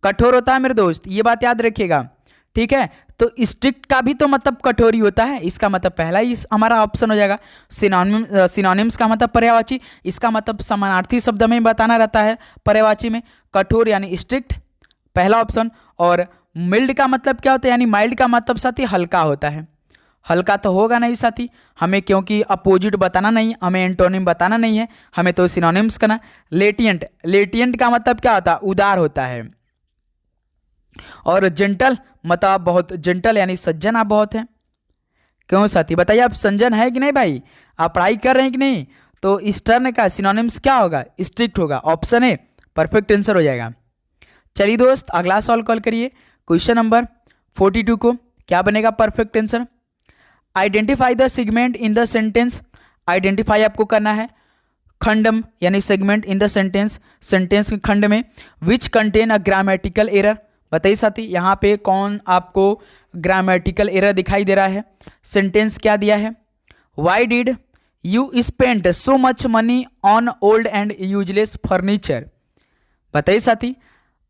कठोर होता है मेरे दोस्त, ये बात याद रखिएगा, ठीक है। तो स्ट्रिक्ट का भी तो मतलब कठोर ही होता है, इसका मतलब पहला ही हमारा ऑप्शन हो जाएगा। सिनोनिम्स का मतलब पर्यायवाची, इसका मतलब समानार्थी शब्द में बताना रहता है पर्यायवाची में, कठोर यानी स्ट्रिक्ट, पहला ऑप्शन। और मिल्ड का मतलब क्या होता है, यानी माइल्ड का मतलब साथी हल्का होता है। हल्का तो होगा नहीं साथी हमें, क्योंकि अपोजिट बताना नहीं, हमें एंटोनिम बताना नहीं है, हमें तो सिनोनिम्स करना। लेटियंट, लेटियंट का मतलब क्या होता है, उदार होता है। और जेंटल मतलब आप बहुत जेंटल यानी सज्जन आप बहुत हैं। क्यों साथी बताइए, आप सज्जन है कि नहीं भाई, आप पढ़ाई कर रहे हैं कि नहीं। तो स्टर्न का सिनोनिम्स क्या होगा, स्ट्रिक्ट होगा। ऑप्शन ए परफेक्ट आंसर हो जाएगा। चलिए दोस्त अगला सवाल कॉल करिए क्वेश्चन नंबर 42 को। क्या बनेगा perfect answer, identify the segment in the sentence. Identify आपको करना है खंड यानी segment in the sentence, sentence के खंड में, which contain a grammatical error. बताइए साथी यहाँ पे कौन आपको ग्रामेटिकल एरर दिखाई दे रहा है। सेंटेंस क्या दिया है, why did you spend so much money on old and useless furniture. बताइए साथी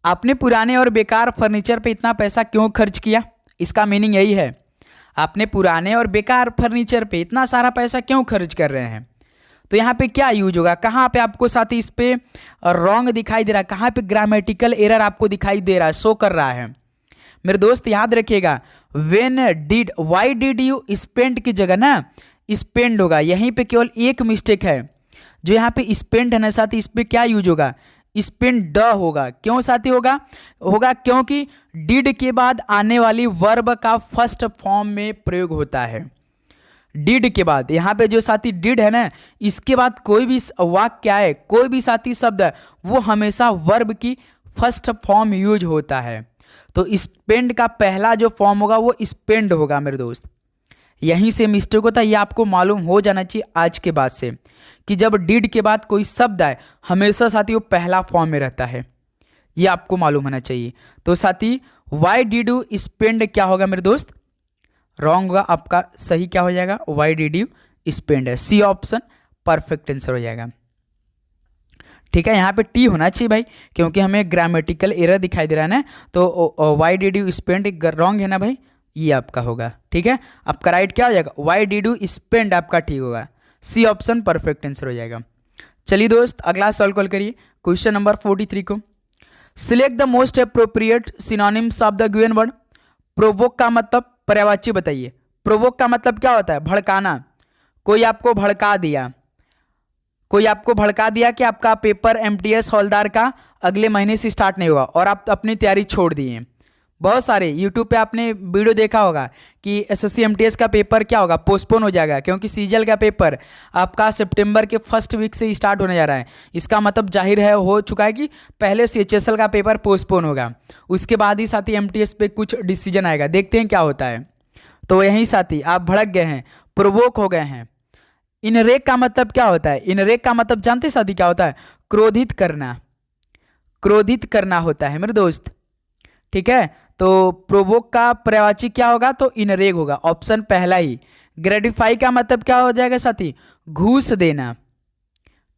आपने पुराने और बेकार फर्नीचर पे इतना पैसा क्यों खर्च किया। इसका मीनिंग यही है, आपने पुराने और बेकार फर्नीचर पे इतना सारा पैसा क्यों खर्च कर रहे हैं। तो यहाँ पे क्या यूज होगा, कहाँ पे आपको साथी इस पे रॉन्ग दिखाई दे रहा है, कहाँ पे ग्रामेटिकल एरर आपको दिखाई दे रहा है, शो कर रहा है। मेरे दोस्त याद रखिएगा, when did, why did you spend की जगह ना स्पेंड होगा। यहीं पे केवल एक मिस्टेक है, जो यहाँ पे स्पेंड है ना साथी, इस पे क्या यूज होगा, स्पेंड ड होगा। क्यों साथी होगा, क्योंकि डिड के बाद आने वाली वर्ब का फर्स्ट फॉर्म में प्रयोग होता है। डिड के बाद यहाँ पे जो साथी डिड है ना, इसके बाद कोई भी वाक्य आए, कोई भी साथी शब्द है, वो हमेशा वर्ब की फर्स्ट फॉर्म यूज होता है। तो स्पेंड का पहला जो फॉर्म होगा वो स्पेंड होगा मेरे दोस्त। यहीं से मिस्टेक होता है, ये आपको मालूम हो जाना चाहिए आज के बाद से कि जब डिड के बाद कोई शब्द आए हमेशा साथी वो पहला फॉर्म में रहता है, ये आपको मालूम होना चाहिए। तो साथी वाई डिड यू स्पेंड क्या होगा मेरे दोस्त, रॉन्ग होगा आपका, सही क्या हो जाएगा, वाई डिड यू स्पेंड है, सी ऑप्शन परफेक्ट आंसर हो जाएगा। ठीक है, यहाँ पे टी होना चाहिए भाई, क्योंकि हमें ग्रामेटिकल एरर दिखाई दे रहा है ना, तो why did you spend wrong है ना भाई, ये आपका होगा। ठीक है, आपका राइट क्या हो जाएगा, वाई डिड यू स्पेंड आपका ठीक होगा, सी ऑप्शन परफेक्ट आंसर हो जाएगा। चलिए दोस्त अगला सॉल्व कॉल करिए क्वेश्चन नंबर 43 को। Select the most appropriate synonyms of the given word. Provoke का मतलब पर्यायवाची बताइए। प्रोवोक का मतलब क्या होता है, भड़काना। कोई आपको भड़का दिया, कोई आपको भड़का दिया कि आपका पेपर एमटीएस हवलदार का अगले महीने से स्टार्ट नहीं होगा और आप अपनी तैयारी छोड़ दिए। बहुत सारे यूट्यूब पे आपने वीडियो देखा होगा कि एसएससी एमटीएस का पेपर क्या होगा, पोस्टपोन हो जाएगा, क्योंकि सीजीएल का पेपर आपका सितंबर के फर्स्ट वीक से स्टार्ट होने जा रहा है। इसका मतलब जाहिर है हो चुका है कि पहले सीएचएसएल का पेपर पोस्टपोन होगा, उसके बाद ही साथी एमटीएस पे कुछ डिसीजन आएगा, देखते हैं क्या होता है। तो यही साथी आप भड़क गए हैं, प्रोवोक हो गए हैं। इनरेक का मतलब क्या होता है, इनरेक का मतलब जानते साथी क्या होता है, क्रोधित करना, क्रोधित करना होता है मेरे दोस्त। ठीक है, तो प्रोवोक का पर्यायवाची क्या होगा, तो इनरेग होगा, ऑप्शन पहला ही। ग्रेटिफाई का मतलब क्या हो जाएगा साथी, घूस देना।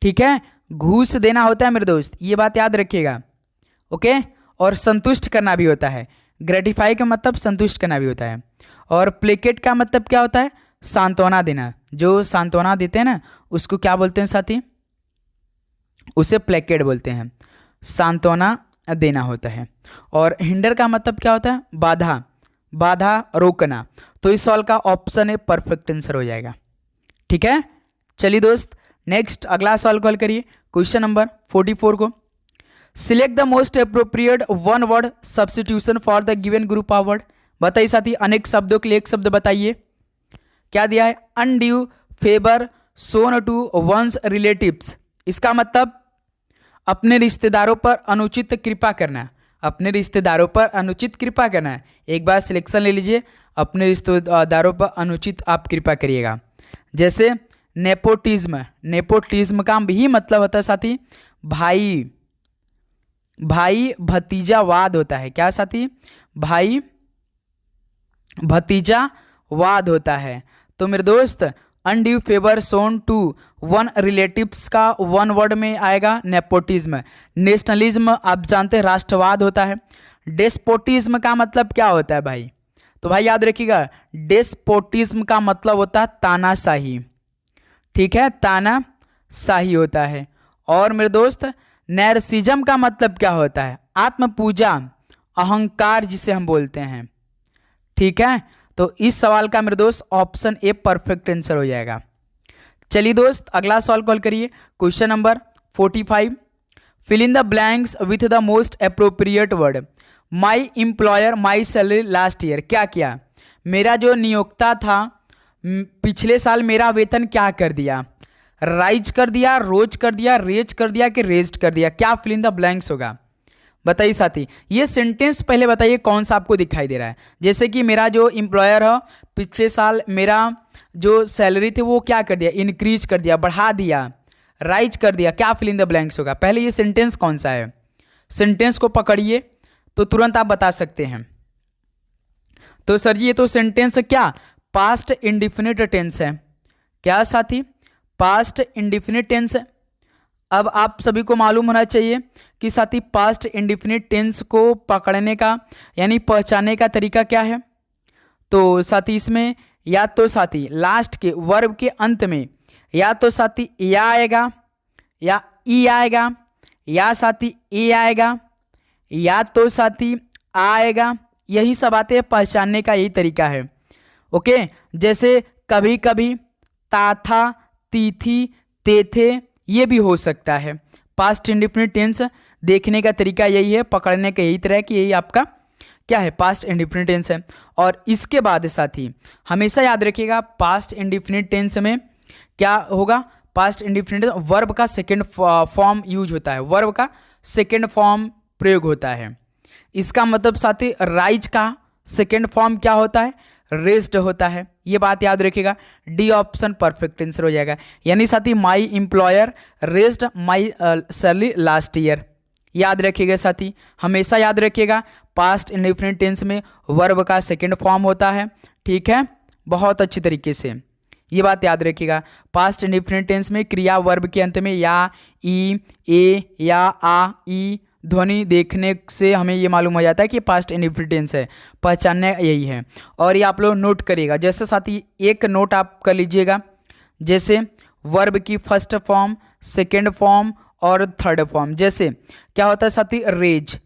ठीक है, घूस देना होता है मेरे दोस्त, ये बात याद रखिएगा। ओके, और संतुष्ट करना भी होता है। ग्रेटिफाई का मतलब संतुष्ट करना भी होता है। और प्लेकेट का मतलब क्या होता है, सांत्वना देना। जो सांत्वना देते हैं ना उसको क्या बोलते हैं साथी, उसे प्लेकेट बोलते हैं, सांत्वना देना होता है। और हिंडर का मतलब क्या होता है, बाधा, बाधा रोकना। तो इस सवाल का ऑप्शन ए परफेक्ट आंसर हो जाएगा। ठीक है, चलिए दोस्त नेक्स्ट अगला सवाल कॉल करिए क्वेश्चन नंबर 44 को। Select the most appropriate one word substitution for the given group of word. बताइए साथी, अनेक शब्दों के लिए एक शब्द बताइए। क्या दिया है, undue favour shown to one's relatives. इसका मतलब अपने रिश्तेदारों पर अनुचित कृपा करना, अपने रिश्तेदारों पर अनुचित कृपा करना है। एक बार सिलेक्शन ले लीजिए, अपने रिश्तेदारों पर अनुचित आप कृपा करिएगा। जैसे नेपोटिज्म, नेपोटिज्म का भी मतलब होता है साथी भाई, भाई भतीजावाद होता है। क्या साथी, भाई भतीजावाद होता है। तो मेरे दोस्त undue favour shown to one relatives का वन वर्ड में आएगा नेपोटिज्म। नेशनलिज्म आप जानते हैं राष्ट्रवाद होता है। डेस्पोटिज्म का मतलब क्या होता है भाई, तो भाई याद रखिएगा, डेस्पोटिज्म का मतलब होता है तानाशाही। ठीक है, तानाशाही होता है। और मेरे दोस्त नैरसिज्म का मतलब क्या होता है, आत्मपूजा, अहंकार जिसे हम बोलते हैं। ठीक है, तो इस सवाल का मेरे दोस्त ऑप्शन ए परफेक्ट आंसर हो जाएगा। चलिए दोस्त अगला सवाल कॉल करिए question number 45। Fill in the blanks with the most appropriate word. My employer my salary last year. क्या किया, मेरा जो नियोक्ता था पिछले साल मेरा वेतन क्या कर दिया, राइज कर दिया, रोज कर दिया, रेज कर दिया कि रेज्ड कर दिया। क्या फिल इन द ब्लैंक्स होगा, बताइए साथी। ये सेंटेंस पहले बताइए कौन सा आपको दिखाई दे रहा है। जैसे कि मेरा जो एम्प्लॉयर है पिछले साल मेरा जो सैलरी थी वो क्या कर दिया, इंक्रीज कर दिया, बढ़ा दिया, राइज कर दिया। क्या फिल इन द ब्लैंक्स होगा, पहले ये सेंटेंस कौन सा है, सेंटेंस को पकड़िए तो तुरंत आप बता सकते हैं। तो सर जी ये तो सेंटेंस क्या, पास्ट इंडिफिनिट टेंस है। क्या साथी, पास्ट इंडिफिनिट टेंस है। अब आप सभी को मालूम होना चाहिए कि साथी पास्ट इंडिफिनिट टेंस को पकड़ने का यानी पहचानने का तरीका क्या है। तो साथी इसमें या तो साथी लास्ट के वर्ब के अंत में या तो साथी या आएगा या ई आएगा या साथी ए आएगा या तो साथी आएगा। यही सब बातें पहचानने का यही तरीका है। ओके, जैसे कभी कभी, ता था, ती थी, ते थे, ये भी हो सकता है। पास्ट इंडिफिनिट टेंस देखने का तरीका यही है, पकड़ने का यही तरह है कि यही आपका क्या है, पास्ट इंडिफिनिट टेंस है। और इसके बाद साथी हमेशा याद रखिएगा पास्ट इंडिफिनिट टेंस में क्या होगा, पास्ट इंडिफिनिट वर्ब का सेकेंड फॉर्म यूज होता है, वर्ब का सेकेंड फॉर्म प्रयोग होता है। इसका मतलब साथी राइज का सेकेंड फॉर्म क्या होता है, रेस्ड होता है। ये बात याद रखिएगा, डी ऑप्शन परफेक्ट आंसर हो जाएगा। यानी साथी my employer raised my salary last year. याद रखिएगा साथी, हमेशा याद रखिएगा पास्ट इंडिफिनिट टेंस में वर्ब का सेकेंड फॉर्म होता है। ठीक है, बहुत अच्छी तरीके से ये बात याद रखिएगा। पास्ट इंडिफिनिट टेंस में क्रिया वर्ब के अंत में या, ई, ए या आ, ई ध्वनि देखने से हमें ये मालूम हो जाता है कि पास्ट इंडिफिनिट टेंस है, पहचानने यही है। और ये आप लोग नोट करिएगा, जैसे साथी एक नोट आप कर लीजिएगा, जैसे वर्ब की फर्स्ट फॉर्म, सेकेंड फॉर्म और थर्ड फॉर्म। जैसे क्या होता है साथी, रेज,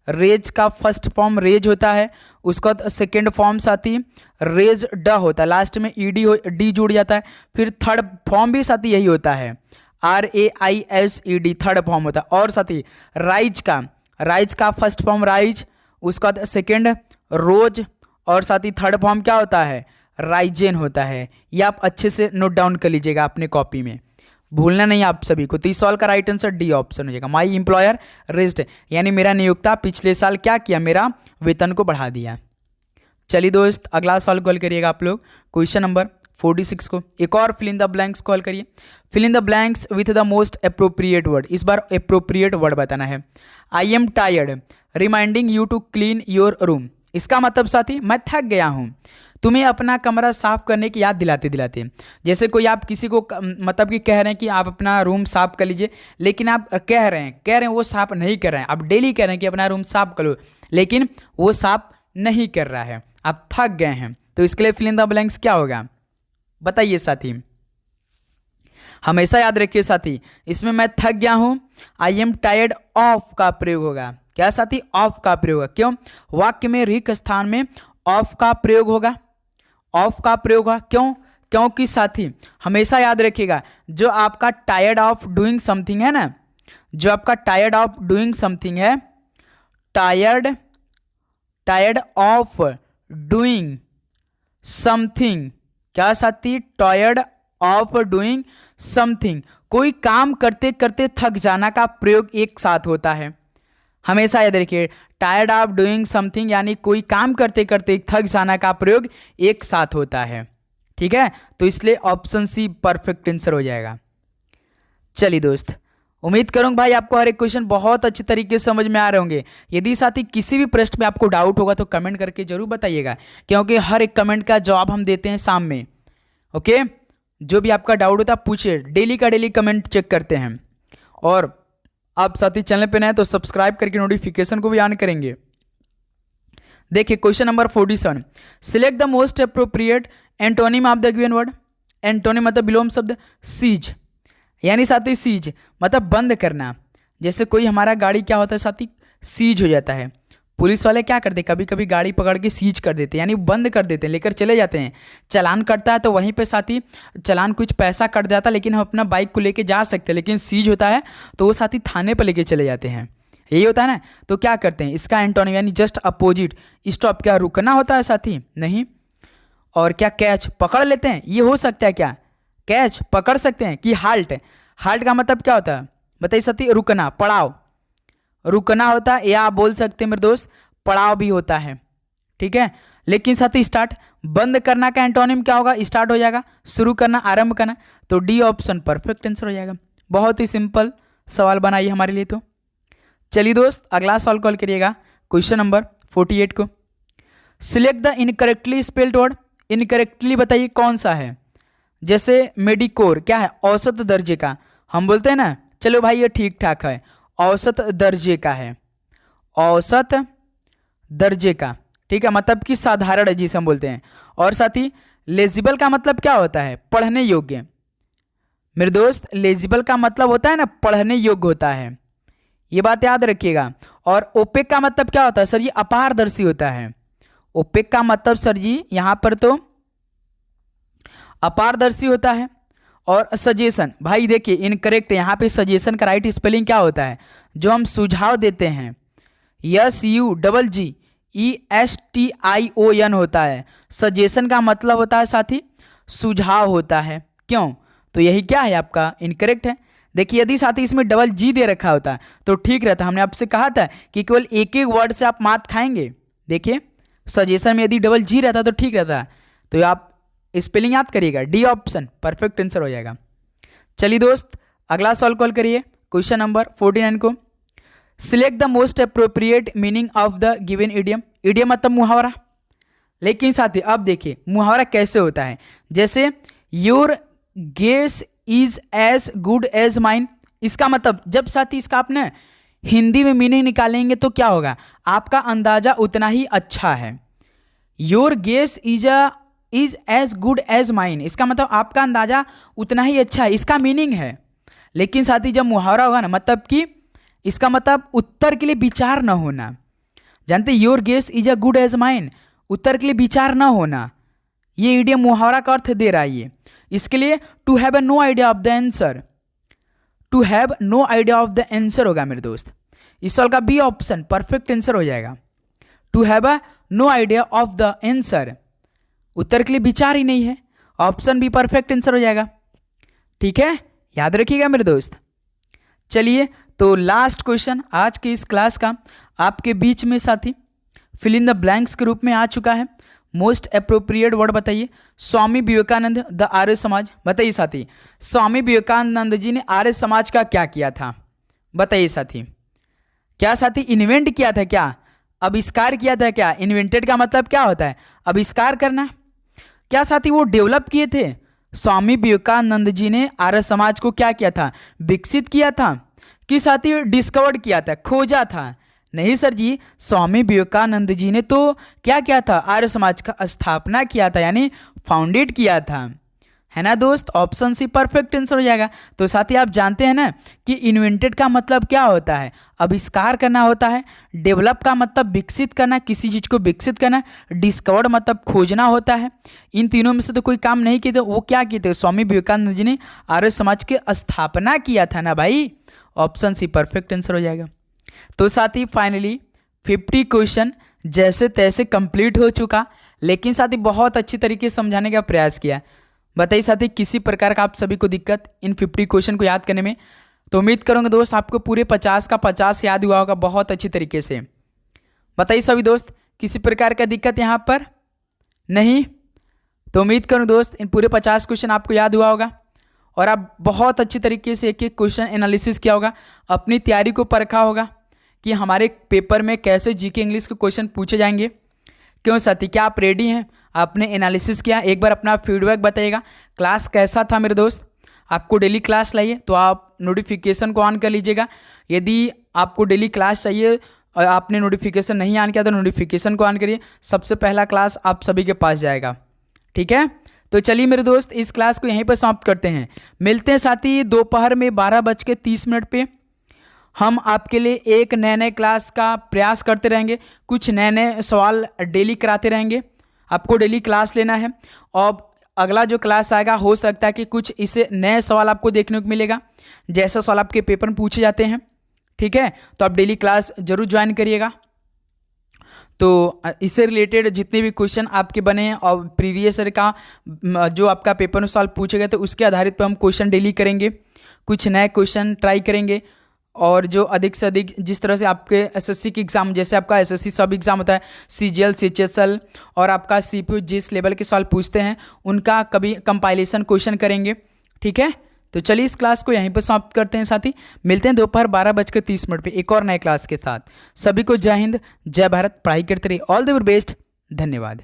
रेज का फर्स्ट फॉर्म रेज होता है, उसका सेकेंड फॉर्म साथी रेज ड होता है, लास्ट में डी जुड़ जाता है। फिर थर्ड फॉर्म भी साथी यही होता है, RAISED थर्ड फॉर्म होता है। और साथी राइज का फर्स्ट फॉर्म राइज, उसका सेकेंड रोज और साथी थर्ड फॉर्म क्या होता है, राइजेन होता है। ये आप अच्छे से नोट डाउन कर लीजिएगा अपने कॉपी में, भूलना नहीं आप सभी को। तो इस सवाल का राइट आंसर डी ऑप्शन हो जाएगा, माई एम्प्लॉयर रेज्ड, यानी मेरा नियोक्ता पिछले साल क्या किया, मेरा वेतन को बढ़ा दिया। चलिए दोस्त अगला सवाल कॉल करिएगा आप लोग, क्वेश्चन नंबर 46 को। एक और fill in the blanks call करिए, fill in the blanks with the most appropriate word. इस बार अप्रोप्रिएट वर्ड बताना है। I am tired reminding you to clean your room. इसका मतलब साथी मैं थक गया हूँ तुम्हें अपना कमरा साफ करने की याद दिलाते दिलाते। जैसे कोई आप किसी को मतलब कि कह रहे हैं कि आप अपना रूम साफ कर लीजिए, लेकिन आप कह रहे हैं वो साफ नहीं कर रहे हैं। आप डेली कह रहे हैं कि अपना रूम साफ करो, लेकिन वो साफ नहीं कर रहा है, आप थक गए हैं। तो इसके लिए फिल इन द ब्लैंक्स क्या होगा, बताइए साथी। हमेशा याद रखिए साथी, इसमें मैं थक गया हूं, आई एम टायर्ड ऑफ का प्रयोग होगा। क्या साथी, ऑफ का प्रयोग होगा। क्यों, वाक्य में रिक्त स्थान में ऑफ का प्रयोग होगा, ऑफ का प्रयोग होगा। क्यों, क्योंकि साथी हमेशा याद रखिएगा जो आपका टायर्ड ऑफ डूइंग समथिंग है ना, जो आपका टायर्ड ऑफ डूइंग समथिंग है, टायर्ड ऑफ डूइंग समथिंग, क्या साथी, टायर्ड ऑफ डूइंग समथिंग, कोई काम करते करते थक जाना का प्रयोग एक साथ होता है। हमेशा याद रखिए टायर्ड ऑफ डूइंग समथिंग यानी कोई काम करते करते थक जाना का प्रयोग एक साथ होता है। ठीक है, तो इसलिए ऑप्शन सी परफेक्ट आंसर हो जाएगा। चलिए दोस्त, उम्मीद करूंगा भाई आपको हर एक क्वेश्चन बहुत अच्छी तरीके से समझ में आ रहे होंगे। यदि साथी किसी भी प्रश्न में आपको डाउट होगा तो कमेंट करके जरूर बताइएगा, क्योंकि हर एक कमेंट का जवाब हम देते हैं शाम में। ओके, जो भी आपका डाउट होता है पूछिए, डेली का डेली कमेंट चेक करते हैं। और आप साथी चैनल पे नए तो सब्सक्राइब करके नोटिफिकेशन को भी ऑन करेंगे। देखिए question number 47, select the most appropriate antonym of the given word. Antonym मतलब विलोम शब्द सीज, यानी साथी सीज मतलब बंद करना। जैसे कोई हमारा गाड़ी क्या होता है साथी, सीज हो जाता है। पुलिस वाले क्या करते हैं, कभी कभी गाड़ी पकड़ के सीज कर देते हैं, यानी बंद कर देते हैं, लेकर चले जाते हैं। चालान कटता है तो वहीं पे साथी चालान कुछ पैसा कट जाता है, लेकिन हम अपना बाइक को लेके जा सकते हैं, लेकिन सीज होता है तो वो साथी थाने पर लेके चले जाते हैं। यही होता है ना। तो क्या करते हैं, इसका एंटोनिम यानी जस्ट अपोजिट। स्टॉप क्या रुकना होता है साथी, नहीं। और क्या कैच पकड़ लेते हैं, ये हो सकता है क्या, कैच पकड़ सकते हैं। कि हाल्ट, हाल्ट का मतलब क्या होता है बताइए साथी, रुकना, पड़ाव, रुकना होता है। या आप बोल सकते हैं मेरे दोस्त पड़ाव भी होता है। ठीक है, लेकिन साथी स्टार्ट, बंद करना का एंटोनिम क्या होगा, स्टार्ट हो जाएगा, शुरू करना, आरंभ करना। तो डी ऑप्शन परफेक्ट आंसर हो जाएगा। बहुत ही सिंपल सवाल बनाइए हमारे लिए। तो चलिए दोस्त अगला सवाल कॉल करिएगा, क्वेश्चन नंबर 48 को। Select the incorrectly spelled word. Incorrectly बताइए कौन सा है। जैसे मेडिकोर क्या है, औसत दर्जे का, हम बोलते हैं ना, चलो भाई ये ठीक ठाक है, औसत दर्जे का है, औसत दर्जे का। ठीक है, मतलब कि साधारण है जिसे हम बोलते हैं। और साथ ही लेजिबल का मतलब क्या होता है, पढ़ने योग्य। मेरे दोस्त लेजिबल का मतलब होता है ना, पढ़ने योग्य होता है, ये बात याद रखिएगा। और ओपेक का मतलब क्या होता है सर जी, अपारदर्शी होता है। ओपेक का मतलब सर जी यहाँ पर तो अपारदर्शी होता है। और सजेशन, भाई देखिए इनकरेक्ट, यहाँ पे सजेशन का राइट स्पेलिंग क्या होता है, जो हम सुझाव देते हैं, SUGG, ESTION होता है। सजेशन का मतलब होता है साथी सुझाव होता है। क्यों? तो यही क्या है आपका इनकरेक्ट है। देखिए यदि साथी इसमें डबल जी दे रखा होता तो ठीक रहता। हमने आपसे कहा था कि केवल एक एक वर्ड से आप मात खाएंगे। देखिए सजेशन में यदि डबल जी रहता तो ठीक रहता। तो आप स्पेलिंग याद करिएगा, डी ऑप्शन परफेक्ट आंसर हो जाएगा। चलिए दोस्त अगला सॉल्व कॉल करिए क्वेश्चन नंबर 49 को। Select the most appropriate meaning of the given idiom. Idiom मतलब मुहावरा। लेकिन साथी अब देखिए मुहावरा कैसे होता है। जैसे your guess is as good as mine, इसका मतलब जब साथी इसका आपने हिंदी में मीनिंग निकालेंगे तो क्या होगा, आपका अंदाजा उतना ही अच्छा है। Your guess is as good as mine, इसका मतलब आपका अंदाजा उतना ही अच्छा है, इसका मीनिंग है। लेकिन साथी जब मुहावरा होगा ना, मतलब कि इसका मतलब उत्तर के लिए विचार ना होना। जानते your guess is a good as mine, उत्तर के लिए विचार ना होना, ये इडियम मुहावरा का अर्थ दे रहा है ये। इसके लिए to have no idea of the answer, to have no idea of the answer होगा मेरे दोस्त। इस सवाल का बी ऑप्शन परफेक्ट आंसर हो जाएगा। To have no idea of the answer, उत्तर के लिए विचार ही नहीं है, ऑप्शन बी परफेक्ट आंसर हो जाएगा। ठीक है, याद रखिएगा मेरे दोस्त। चलिए तो लास्ट क्वेश्चन आज के इस क्लास का आपके बीच में साथी फिल इन द ब्लैंक्स के रूप में आ चुका है। मोस्ट अप्रोप्रिएट वर्ड बताइए। स्वामी विवेकानंद द आर्य समाज, बताइए साथी स्वामी विवेकानंद जी ने आर्य समाज का क्या किया था, बताइए साथी। क्या साथी इन्वेंट किया था, क्या आविष्कार किया था? क्या इन्वेंटेड का मतलब क्या होता है, आविष्कार करना। क्या साथी वो डेवलप किए थे? स्वामी विवेकानंद जी ने आर्य समाज को क्या किया था, विकसित किया था कि साथी डिस्कवर्ड किया था, खोजा था? नहीं सर जी, स्वामी विवेकानंद जी ने तो क्या किया था, आर्य समाज का स्थापना किया था, यानी फाउंडेड किया था, है ना दोस्त। ऑप्शन सी परफेक्ट आंसर हो जाएगा। तो साथी आप जानते हैं ना कि इन्वेंटेड का मतलब क्या होता है, आविष्कार करना होता है। डेवलप का मतलब विकसित करना, किसी चीज़ को विकसित करना। डिस्कवर्ड मतलब खोजना होता है। इन तीनों में से तो कोई काम नहीं किए थे, वो क्या किए थे, स्वामी विवेकानंद जी ने आर्य समाज की स्थापना किया था ना भाई। ऑप्शन सी परफेक्ट आंसर हो जाएगा। तो साथी फाइनली 50 क्वेश्चन जैसे तैसे कंप्लीट हो चुका, लेकिन साथी बहुत अच्छी तरीके से समझाने का प्रयास किया। बताइए साथी किसी प्रकार का आप सभी को दिक्कत इन 50 क्वेश्चन को याद करने में? तो उम्मीद करूँगा दोस्त आपको पूरे 50 का 50 याद हुआ होगा बहुत अच्छी तरीके से। बताइए सभी दोस्त किसी प्रकार का दिक्कत यहाँ पर नहीं? तो उम्मीद करूँ दोस्त इन पूरे 50 क्वेश्चन आपको याद हुआ होगा और आप बहुत अच्छी तरीके से एक एक क्वेश्चन एनालिसिस किया होगा, अपनी तैयारी को परखा होगा कि हमारे पेपर में कैसे जीके इंग्लिश के क्वेश्चन पूछे जाएंगे। क्यों साथी, क्या आप रेडी हैं? आपने एनालिसिस किया? एक बार अपना फीडबैक बताइएगा। क्लास कैसा था मेरे दोस्त? आपको डेली क्लास चाहिए तो आप नोटिफिकेशन को ऑन कर लीजिएगा। यदि आपको डेली क्लास चाहिए और आपने नोटिफिकेशन नहीं ऑन किया तो नोटिफिकेशन को ऑन करिए, सबसे पहला क्लास आप सभी के पास जाएगा। ठीक है, तो चलिए मेरे दोस्त इस क्लास को यहीं पर समाप्त करते हैं। मिलते हैं साथी दोपहर में 12:30 पे। हम आपके लिए एक नए क्लास का प्रयास करते रहेंगे, कुछ नए सवाल डेली कराते रहेंगे। आपको डेली क्लास लेना है और अगला जो क्लास आएगा हो सकता है कि कुछ इससे नए सवाल आपको देखने को मिलेगा, जैसे सवाल आपके पेपर में पूछे जाते हैं। ठीक है, तो आप डेली क्लास जरूर ज्वाइन करिएगा। तो इससे रिलेटेड जितने भी क्वेश्चन आपके बने हैं और प्रीवियस ईयर का जो आपका पेपर में सवाल पूछे गए थे उसके आधारित पर हम क्वेश्चन डेली करेंगे, कुछ नए क्वेश्चन ट्राई करेंगे। और जो अधिक से अधिक जिस तरह से आपके एसएससी के एग्ज़ाम, जैसे आपका एसएससी सब एग्ज़ाम होता है, सीजीएल, सीएचएसएल और आपका सीपीयू जिस लेवल के सवाल पूछते हैं उनका कभी कंपाइलेशन क्वेश्चन करेंगे। ठीक है, तो चलिए इस क्लास को यहीं पर समाप्त करते हैं साथी। मिलते हैं दोपहर 12:30 पे एक और नए क्लास के साथ। सभी को जय हिंद, जय भारत, पढ़ाई करते रहिए। ऑल द बेस्ट, धन्यवाद।